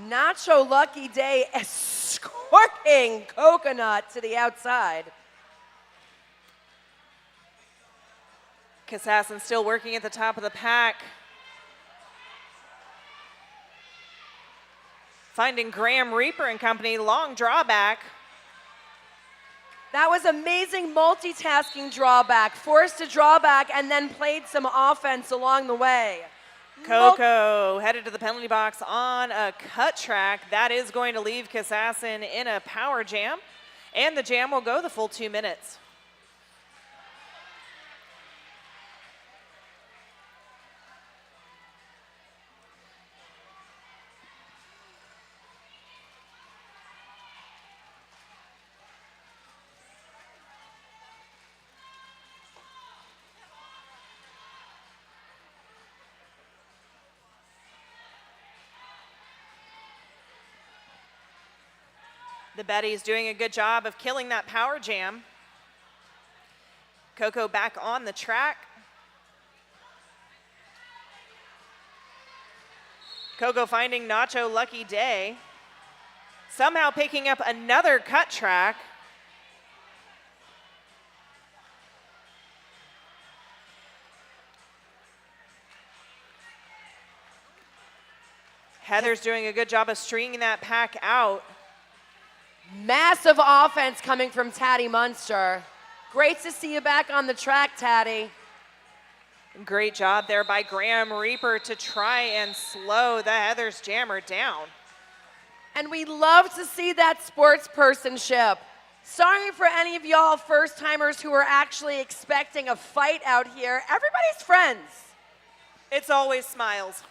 Nacho Lucky Day escorting Coconut to the outside. Kassassin still working at the top of the pack. Finding Graham Reaper and company, long drawback. That was amazing multitasking drawback, forced to draw back and then played some offense along the way. Coco headed to the penalty box on a cut track. That is going to leave Kassassin in a power jam, and the jam will go the full 2 minutes. The Betties doing a good job of killing that power jam. Coco back on the track. Coco finding Nacho Lucky Day. Somehow picking up another cut track. Heather's doing a good job of stringing that pack out. Massive offense coming from Taddy Munster. Great to see you back on the track, Taddy. Great job there by Graham Reaper to try and slow the Heathers jammer down. And we love to see that sports personship. Sorry for any of y'all first-timers who are actually expecting a fight out here. Everybody's friends. It's always smiles.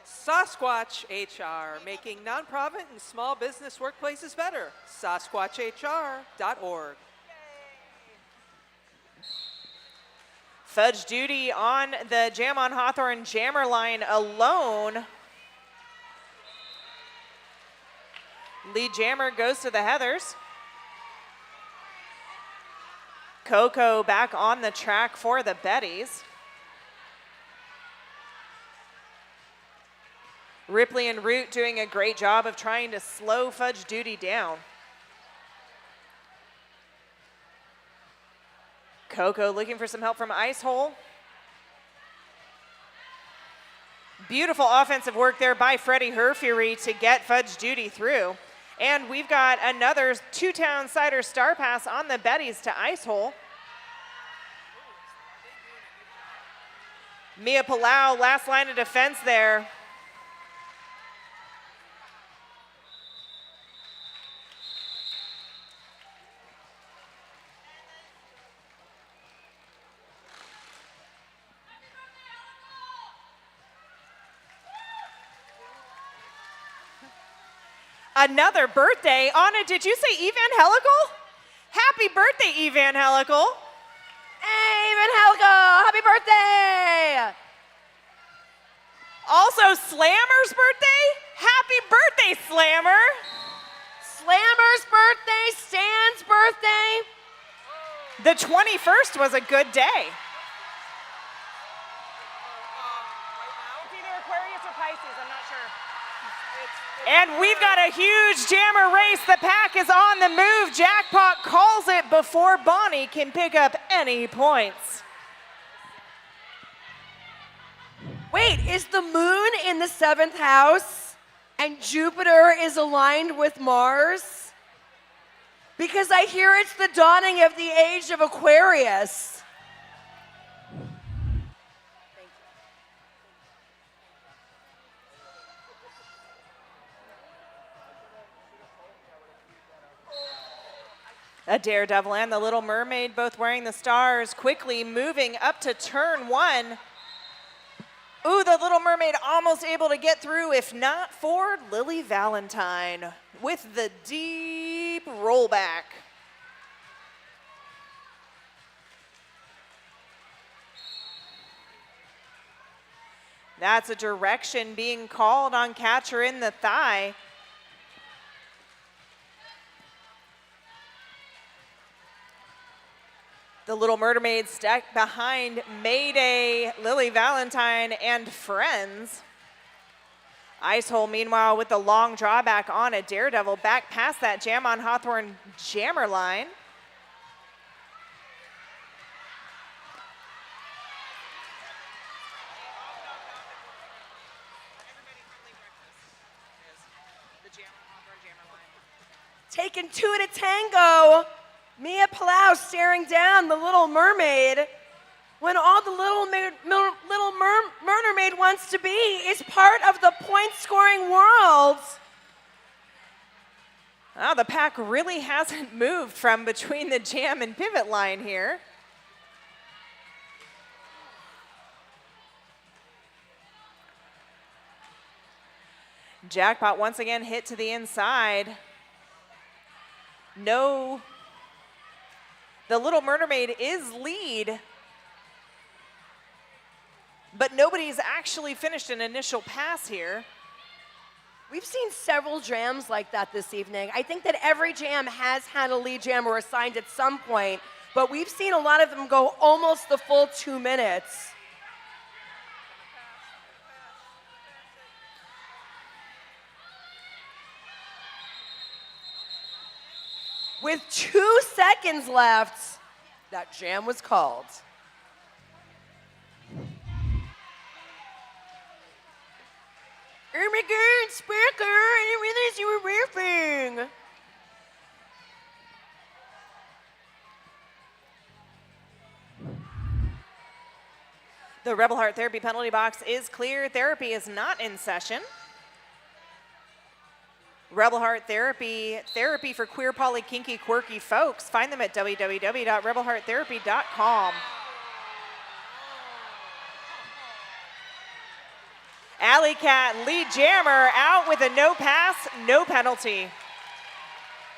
Sasquatch HR, making nonprofit and small business workplaces better. SasquatchHR.org. Fudge duty on the Jam on Hawthorne jammer line alone. Lead jammer goes to the Heathers. Coco back on the track for the Betties. Ripley and Root doing a great job of trying to slow Fudge Duty down. Coco looking for some help from Ice Hole. Beautiful offensive work there by Freddie Herfury to get Fudge Duty through. And we've got another two-town cider star pass on the Betties to Ice Hole. Mia Palau, last line of defense there. Another birthday. Anna, did you say Evangelical? Happy birthday, Evangelical. Hey, Evangelical, happy birthday! Also, Slammer's birthday. Happy birthday, Slammer. Slammer's birthday, Stan's birthday. The 21st was a good day. It's either Aquarius or Pisces, I'm not sure. And we've got a huge jammer race. The pack is on the move. Jackpot calls it before Bonnie can pick up any points. Wait, is the moon in the 7th house and Jupiter is aligned with Mars? Because I hear it's the dawning of the age of Aquarius. A Daredevil and the Little Mermaid both wearing the stars, quickly moving up to turn 1. Ooh, the Little Mermaid almost able to get through, if not for Lily Valentine with the deep rollback. That's a direction being called on Catcher in the Thigh. The Little Mermaid stuck behind Mayday, Lily Valentine, and friends. Ice Hole, meanwhile, with the long drawback on a Daredevil, back past that Jam on Hawthorne jammer line. Taking 2 to tango. Mia Palau staring down the Little Mermaid when all the Little Mermaid wants to be is part of the point-scoring world. Oh, the pack really hasn't moved from between the jam and pivot line here. Jackpot once again hit to the inside. No. The Little Mermaid is lead, but nobody's actually finished an initial pass here. We've seen several jams like that this evening. I think that every jam has had a lead jammer assigned at some point, but we've seen a lot of them go almost the full 2 minutes. With 2 seconds left, that jam was called. Oh my God, Sparker, I didn't realize you were riffing. The Rebel Heart Therapy penalty box is clear. Therapy is not in session. Rebel Heart Therapy, therapy for queer, poly, kinky, quirky folks. Find them at www.rebelhearttherapy.com. Alley Cat, lead jammer, out with a no pass, no penalty.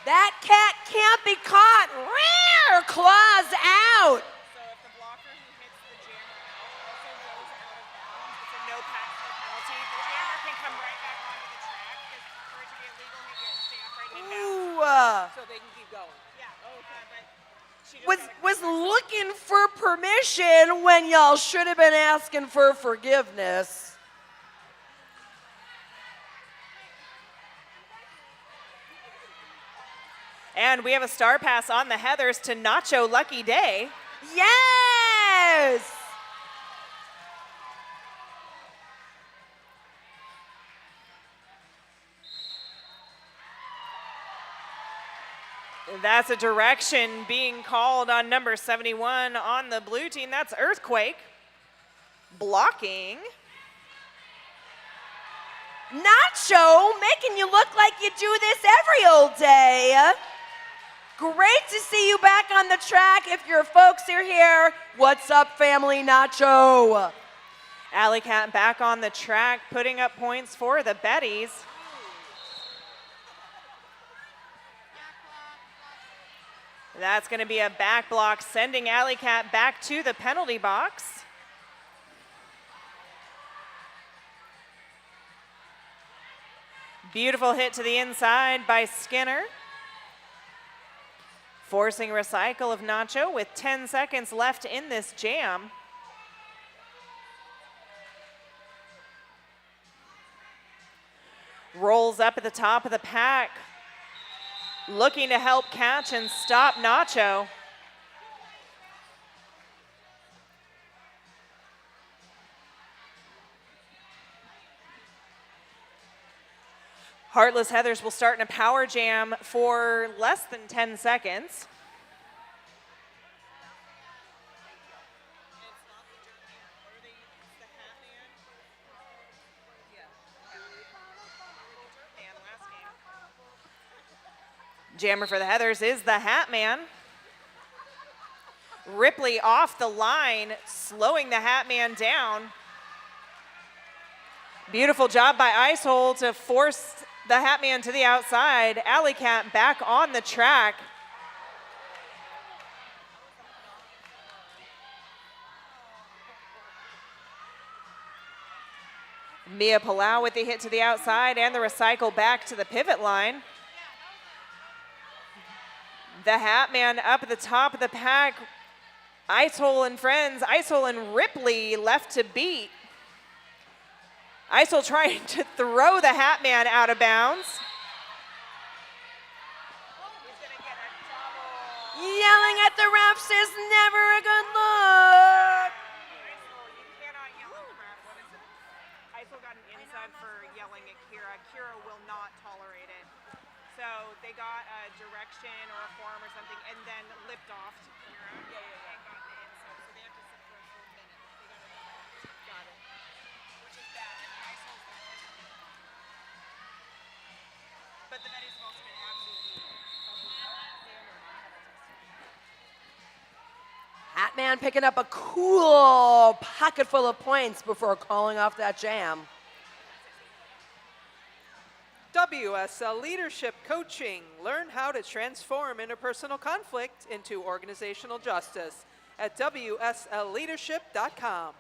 That cat can't be caught. Rear claws out. So if the blocker who hits the jammer out also goes out of bounds, it's a no pass, no penalty. The jammer can come right back onto the track because for it to be illegal, he gets to stay upright So they can keep going. Was looking for permission when y'all should have been asking for forgiveness. And we have a star pass on the Heathers to Nacho Lucky Day. Yes! That's a direction being called on number 71 on the blue team. That's Earthquake. Blocking. Nacho, making you look like you do this every old day. Great to see you back on the track. If your folks are here, what's up, family Nacho? Alley Cat back on the track, putting up points for the Betties. That's going to be a back block, sending Alley Cat back to the penalty box. Beautiful hit to the inside by Skinner. Forcing recycle of Nacho with 10 seconds left in this jam. Rolls up at the top of the pack. Looking to help catch and stop Nacho. Heartless Heathers will start in a power jam for less than 10 seconds. Jammer for the Heathers is the Hat Man. Ripley off the line, slowing the Hat Man down. Beautiful job by Icehole to force the Hat Man to the outside. Alley Cat back on the track. Mia Palau with the hit to the outside and the recycle back to the pivot line. The Hat Man up at the top of the pack. Icehole and friends, Icehole and Ripley left to beat. Icehole trying to throw the Hat Man out of bounds. Yelling at the refs is never a good look. Icehole got an inside for yelling at Kira. Kira will not tolerate it. So they got a direction or a form or something and then lipped off to Kira and got the inside. So they have to sit for a full minute. They got to do that. Got it. Which is bad. But the Betties have also been absolutely Hat Man picking up a cool pocket full of points before calling off that jam. WSL Leadership Coaching. Learn how to transform interpersonal conflict into organizational justice at WSLleadership.com.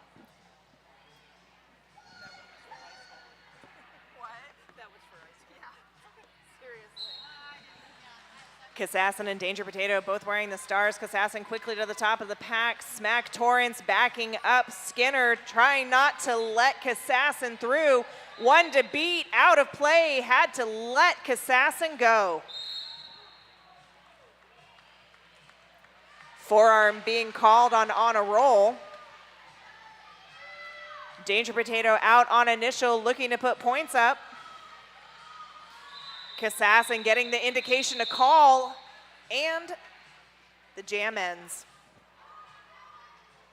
Kassassin and Danger Potato both wearing the stars. Kassassin quickly to the top of the pack. Smack Torrance backing up. Skinner trying not to let Kassassin through. One to beat, out of play, had to let Kassassin go. Forearm being called on a roll. Danger Potato out on initial, looking to put points up. Kassassin getting the indication to call, and the jam ends.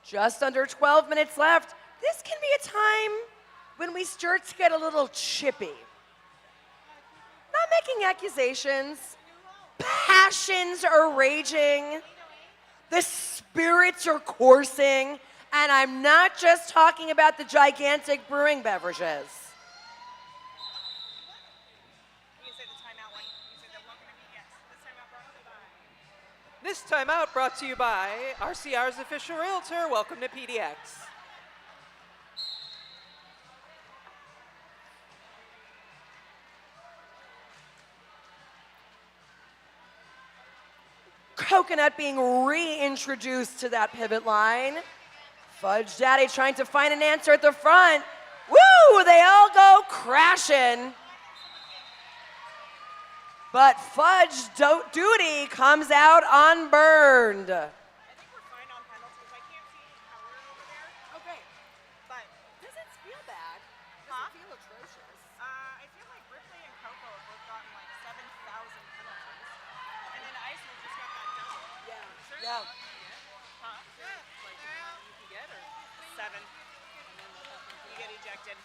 Just under 12 minutes left. This can be a time when we start to get a little chippy. Not making accusations. Passions are raging. The spirits are coursing. And I'm not just talking about the gigantic brewing beverages. This timeout brought to you by RCR's official realtor. Welcome to PDX. Coconut being reintroduced to that pivot line. Fudge Daddy trying to find an answer at the front. Woo! They all go crashing. But Fudge Duty comes out unburned. I think we're fine on penalties. I can't see any color over there. Okay. But Does it feel bad? Does Huh? it feel atrocious? I feel like Ripley and Coco have both gotten like 7,000 penalties. And then Iceman just got that double. Yeah. Sure. Yeah. Huh? Like, you can get or 7. You get ejected.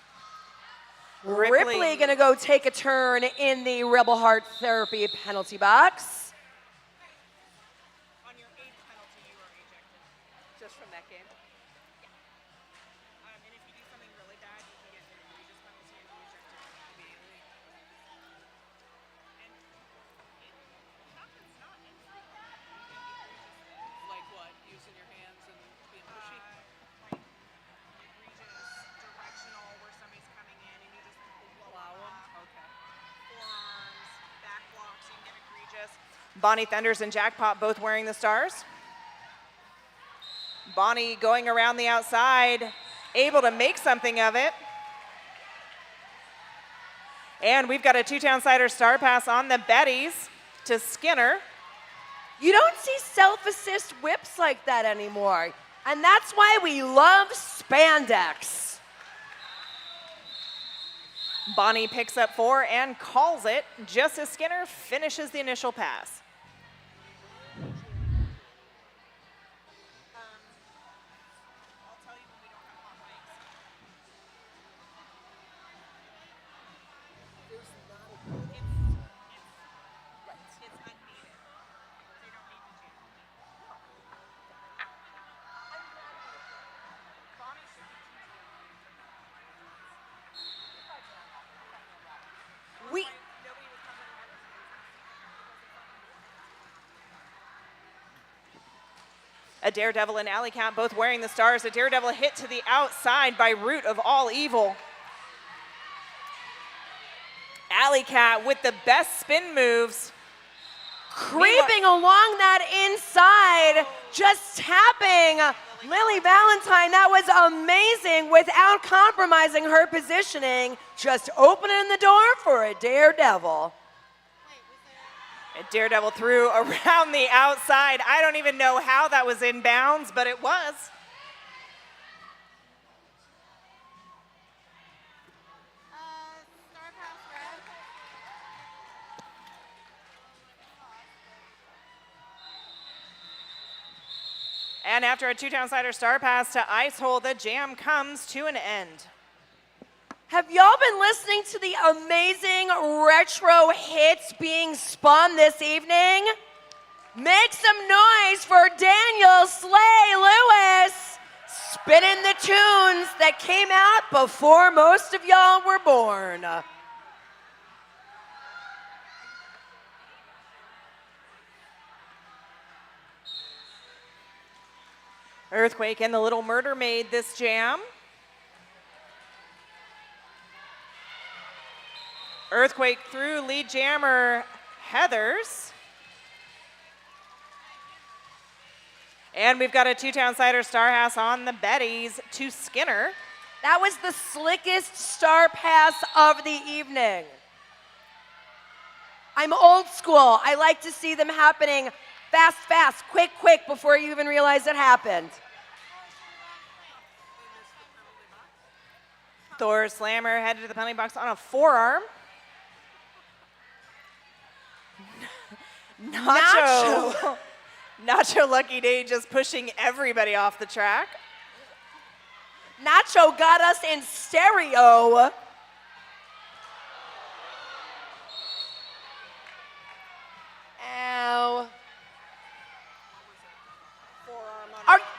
Ripley gonna go take a turn in the Rebel Heart Therapy penalty box. On your 8th penalty, you are ejected. just from that game. And if you do something really bad, you can get an egregious penalty and be ejected immediately. And it happens not infrequently. You get egregious things. Like what? Using your hands and being pushy? Like egregious directional where somebody's coming in and you just blow Allow them them? up. Okay. Forearms, back blocks, you can get egregious. Bonnie Thunders and Jackpot both wearing the stars. Bonnie going around the outside, able to make something of it. And we've got a two-town cider star pass on the Betties to Skinner. You don't see self-assist whips like that anymore. And that's why we love spandex. Bonnie picks up 4 and calls it just as Skinner finishes the initial pass. I'll tell you when we don't have hot mics. It's unneeded. They don't need to jam. Bonnie should be teasing. We Nobody would come to the other side. A Daredevil and Alley Cat both wearing the stars. A Daredevil hit to the outside by Root of All Evil. Alley Cat with the best spin moves. creeping along that inside, just tapping Lily Valentine. That was amazing without compromising her positioning, just opening the door for a Daredevil. A Daredevil threw around the outside. I don't even know how that was in bounds, but it was. Star pass red. And after a two-town cider star pass to Ice Hole, the jam comes to an end. Have y'all been listening to the amazing retro hits being spun this evening? Make some noise for Daniel Slay Lewis, spinning the tunes that came out before most of y'all were born. Earthquake and the Little Murder made this jam. Earthquake through lead jammer Heathers. And we've got a two-town cider star pass on the Betties to Skinner. That was the slickest star pass of the evening. I'm old school. I like to see them happening fast, fast, quick, quick, before you even realize it happened. Thor Slammer headed to the penalty box on a forearm. Nacho. Nacho Lucky Day just pushing everybody off the track. Nacho got us in stereo. Ow.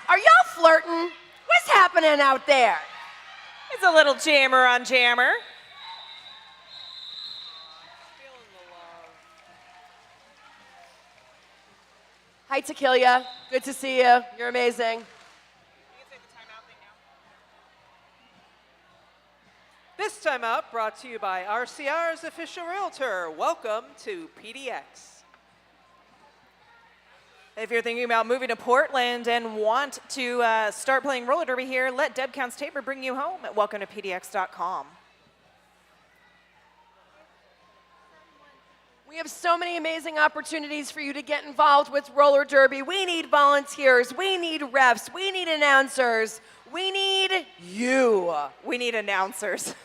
Are y'all flirting? What's happening out there? It's a little jammer on jammer. Hi, Tequila. Good to see you. You're amazing. This time out brought to you by RCR's official realtor. Welcome to PDX. If you're thinking about moving to Portland and want to start playing roller derby here, let Deb Counts Tabor bring you home at welcome to PDX.com. We have so many amazing opportunities for you to get involved with roller derby. We need volunteers, we need refs, we need announcers, we need you. We need announcers.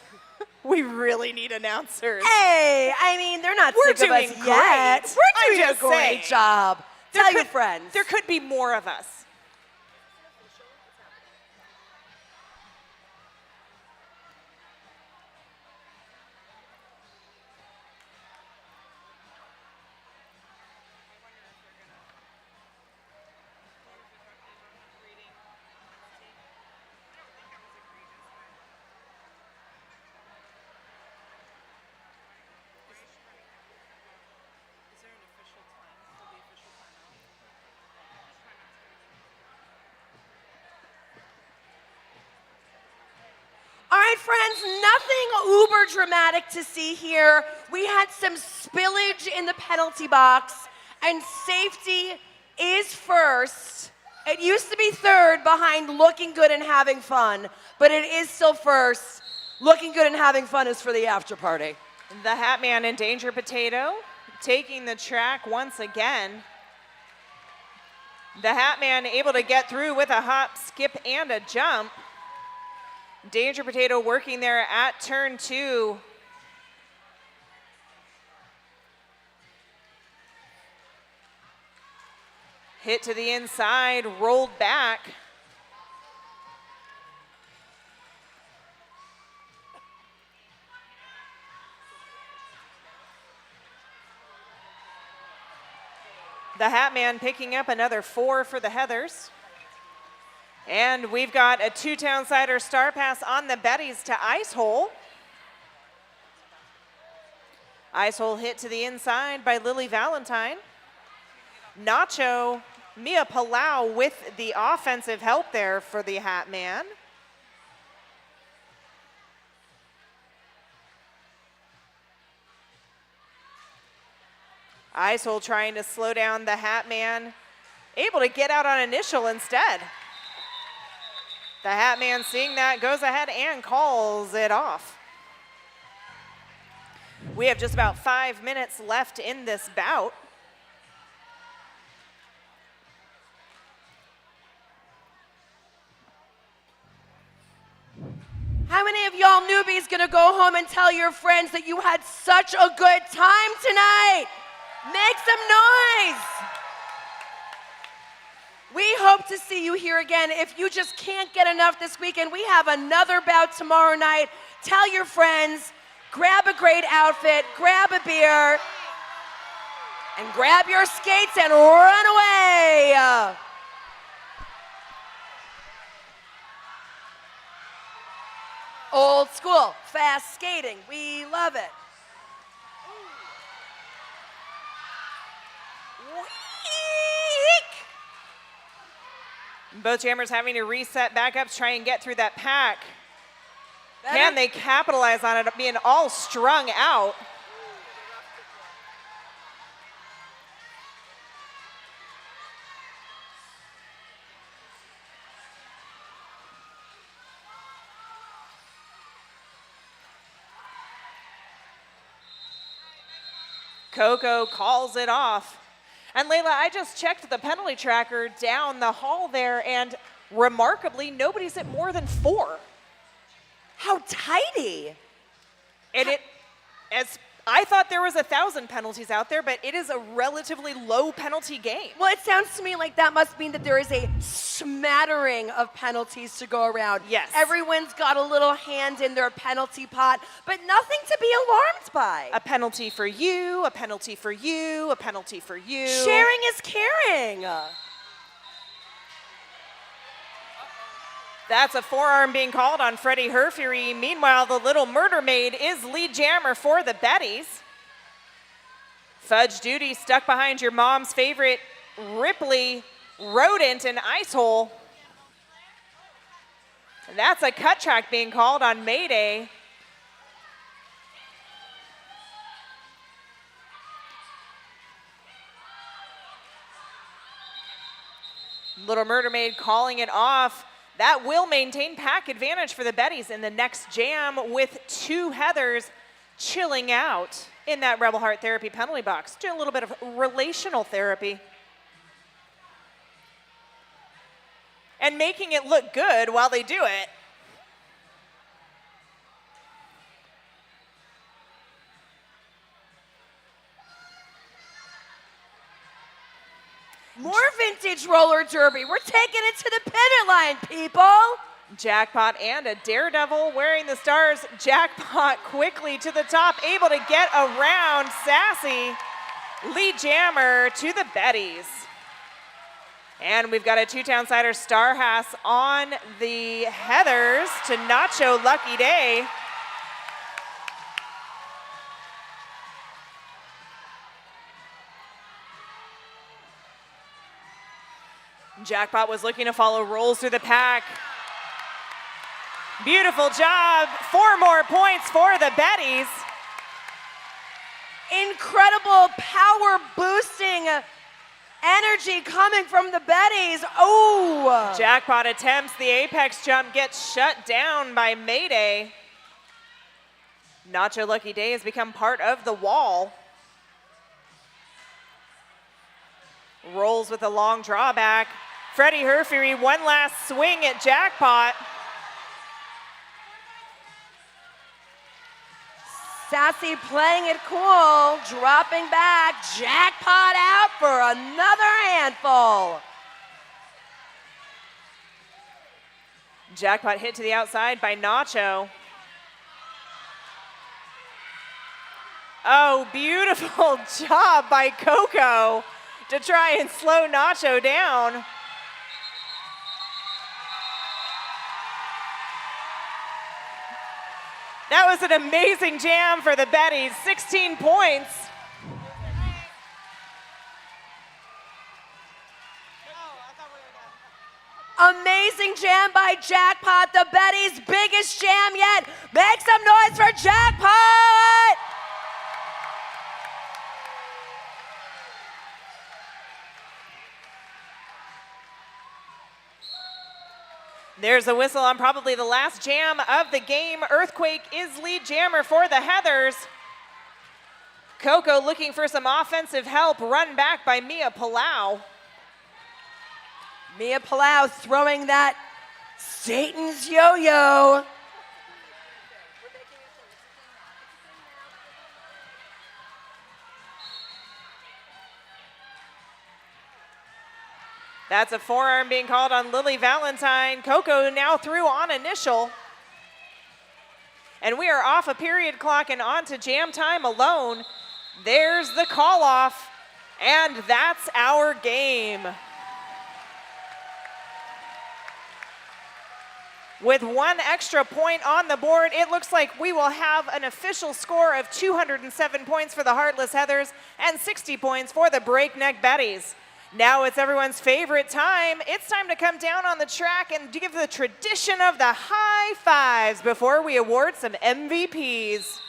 We really need announcers. Hey, I mean, they're not We're sick of us doing yet. great. We're I'm doing a just great saying. job. Tell your friends. There could be more of us. All right, friends, nothing uber dramatic to see here. We had some spillage in the penalty box, and safety is first. It used to be third behind looking good and having fun, but it is still first. Looking good and having fun is for the after party. The Hat Man and Danger Potato taking the track once again. The Hat Man able to get through with a hop, skip, and a jump. Danger Potato working there at turn 2. Hit to the inside, rolled back. The Hat Man picking up another 4 for the Heathers. And we've got a 2-town-sider star pass on the Betties to Ice Hole. Ice Hole hit to the inside by Lily Valentine. Nacho, Mia Palau with the offensive help there for the Hat Man. Ice Hole trying to slow down the Hat Man, able to get out on initial instead. The Hat Man, seeing that, goes ahead and calls it off. We have just about 5 minutes left in this bout. How many of y'all newbies gonna go home and tell your friends that you had such a good time tonight? Make some noise. We hope to see you here again. If you just can't get enough this weekend, we have another bout tomorrow night. Tell your friends, grab a great outfit, grab a beer, and grab your skates and run away. Old school, fast skating, we love it. Both jammers having to reset back up to try and get through that pack. Can they capitalize on it being all strung out? Coco calls it off. And Layla, I just checked the penalty tracker down the hall there, and remarkably, nobody's at more than 4. How tidy. And I thought there was 1,000 penalties out there, but it is a relatively low penalty game. Well, it sounds to me like that must mean that there is a smattering of penalties to go around. Yes. Everyone's got a little hand in their penalty pot, but nothing to be alarmed by. A penalty for you, a penalty for you, a penalty for you. Sharing is caring. That's a forearm being called on Freddie Herfury. Meanwhile, the Little Murder Maid is lead jammer for the Betties. Fudge Duty stuck behind your mom's favorite Ripley, Rodent, and Ice Hole. And that's a cut track being called on Mayday. Little Murder Maid calling it off. That will maintain pack advantage for the Betties in the next jam, with 2 Heathers chilling out in that Rebel Heart therapy penalty box, doing a little bit of relational therapy. And making it look good while they do it. More vintage roller derby. We're taking it to the pivot line, people. Jackpot and a Daredevil wearing the stars. Jackpot quickly to the top, able to get around Sassy. Lead jammer to the Betties. And we've got a 2-town-sider Starhass on the Heathers to Nacho Lucky Day. Jackpot was looking to follow rolls through the pack. Beautiful job. 4 more points for the Betties. Incredible power boosting energy coming from the Betties. Oh! Jackpot attempts the apex jump, gets shut down by Mayday. Nacho Lucky Day has become part of the wall. Rolls with a long drawback. Freddie Herfury, one last swing at Jackpot. Sassy playing it cool, dropping back. Jackpot out for another handful. Jackpot hit to the outside by Nacho. Oh, beautiful job by Coco to try and slow Nacho down. That was an amazing jam for the Betties, 16 points. Amazing jam by Jackpot, the Betties' biggest jam yet. Make some noise for Jackpot! There's a whistle on probably the last jam of the game. Earthquake is lead jammer for the Heathers. Coco looking for some offensive help, run back by Mia Palau. Mia Palau throwing that Satan's yo-yo. That's a forearm being called on Lily Valentine. Coco now through on initial. And we are off a period clock and on to jam time alone. There's the call off, and that's our game. With 1 extra point on the board, it looks like we will have an official score of 207 points for the Heartless Heathers and 60 points for the Breakneck Betties. Now it's everyone's favorite time. It's time to come down on the track and give the tradition of the high fives before we award some MVPs.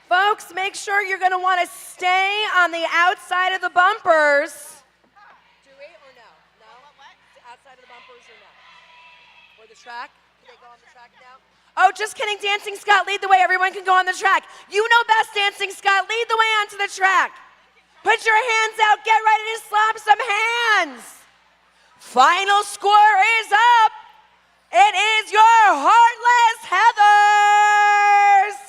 Folks, make sure you're going to want to stay on the outside of the bumpers. Do we or no? No? What? Outside of the bumpers or no? Or the track? Can they go on the track now? Oh, just kidding. Dancing Scott, lead the way. Everyone can go on the track. You know best, Dancing Scott. Lead the way onto the track. Put your hands out. Get ready to slap some hands. Final score is up. It is your Heartless Heathers.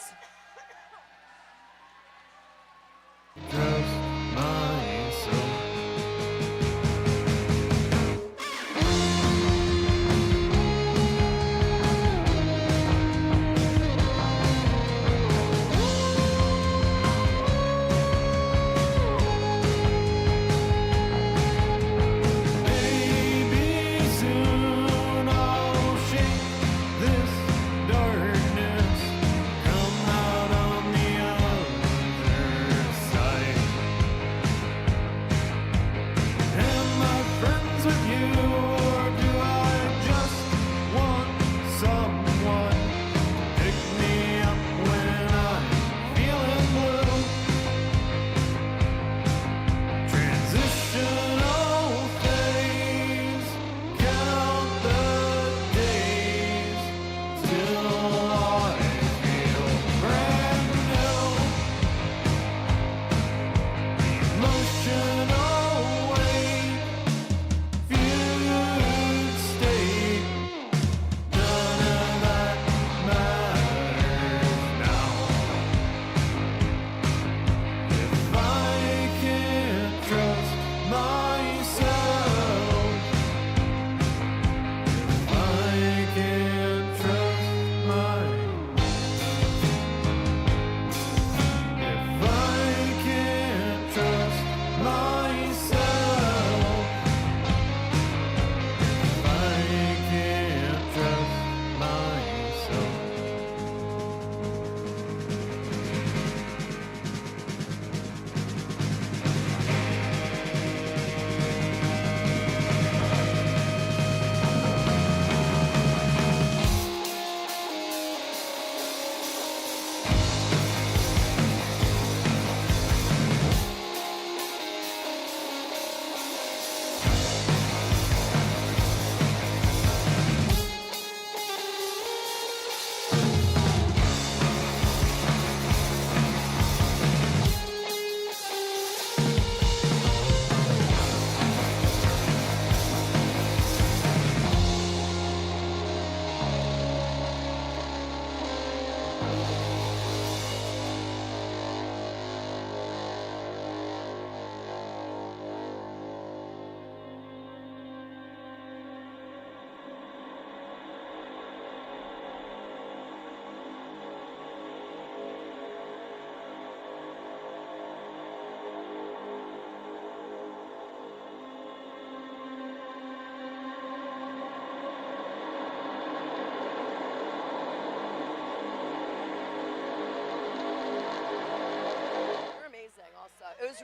Maybe soon I'll shake this dark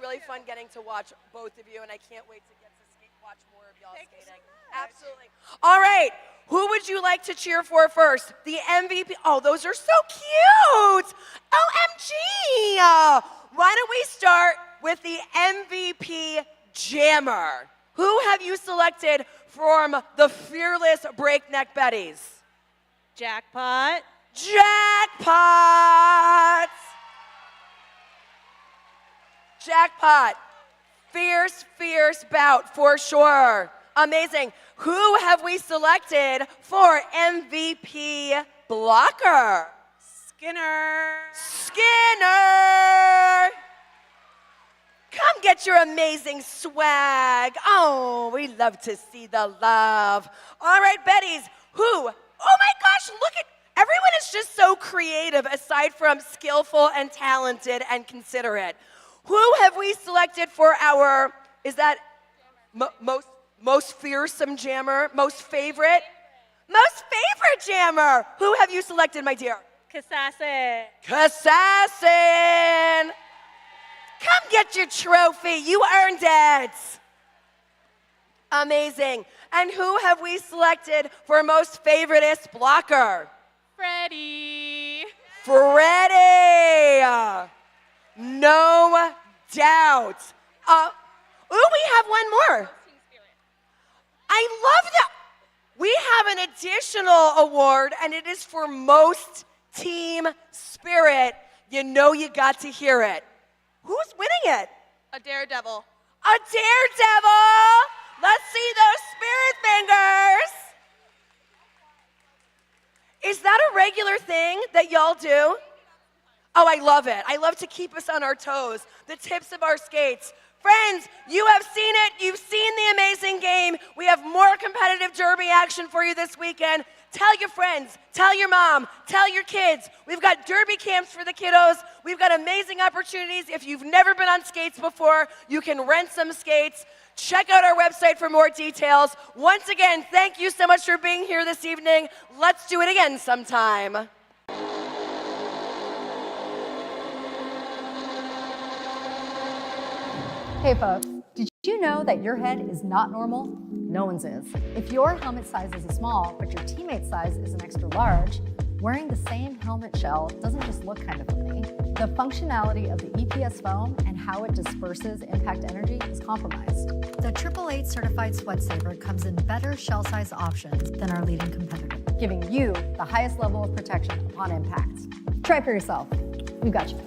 really fun getting to watch both of you, and I can't wait to get to watch more of y'all skating. Absolutely. All right. Who would you like to cheer for first? The MVP. Oh, those are so cute. OMG. Why don't we start with the MVP jammer? Who have you selected from the fearless breakneck Betties? Jackpot. Jackpot. Jackpot. Fierce, fierce bout for sure. Amazing. Who have we selected for MVP blocker? Skinner. Skinner. Come get your amazing swag. Oh, we love to see the love. All right, Betties, who? Oh my gosh, look at, everyone is just so creative aside from skillful and talented and considerate. Who have we selected for our, is that most fearsome jammer? Most favorite? Most favorite jammer. Who have you selected, my dear? Kassassin. Kassassin. Come get your trophy. You earned it. Amazing. And who have we selected for most favoritist blocker? Freddie. Freddie. No doubt. We have one more. I love that. We have an additional award, and it is for most team spirit. You know you got to hear it. Who's winning it? A daredevil. A daredevil. Let's see those spirit fingers. Is that a regular thing that y'all do? Oh, I love it. I love to keep us on our toes, the tips of our skates. Friends, you have seen it. You've seen the amazing game. We have more competitive derby action for you this weekend. Tell your friends, tell your mom, tell your kids. We've got derby camps for the kiddos. We've got amazing opportunities. If you've never been on skates before, you can rent some skates. Check out our website for more details. Once again, thank you so much for being here this evening. Let's do it again sometime. Hey folks, did you know that your head is not normal? No one's is. If your helmet size is a small, but your teammate's size is an extra large, wearing the same helmet shell doesn't just look kind of funny. The functionality of the EPS foam and how it disperses impact energy is compromised. The 888 certified Sweat Saver comes in better shell size options than our leading competitor, giving you the highest level of protection upon impact. Try for yourself. We've got you.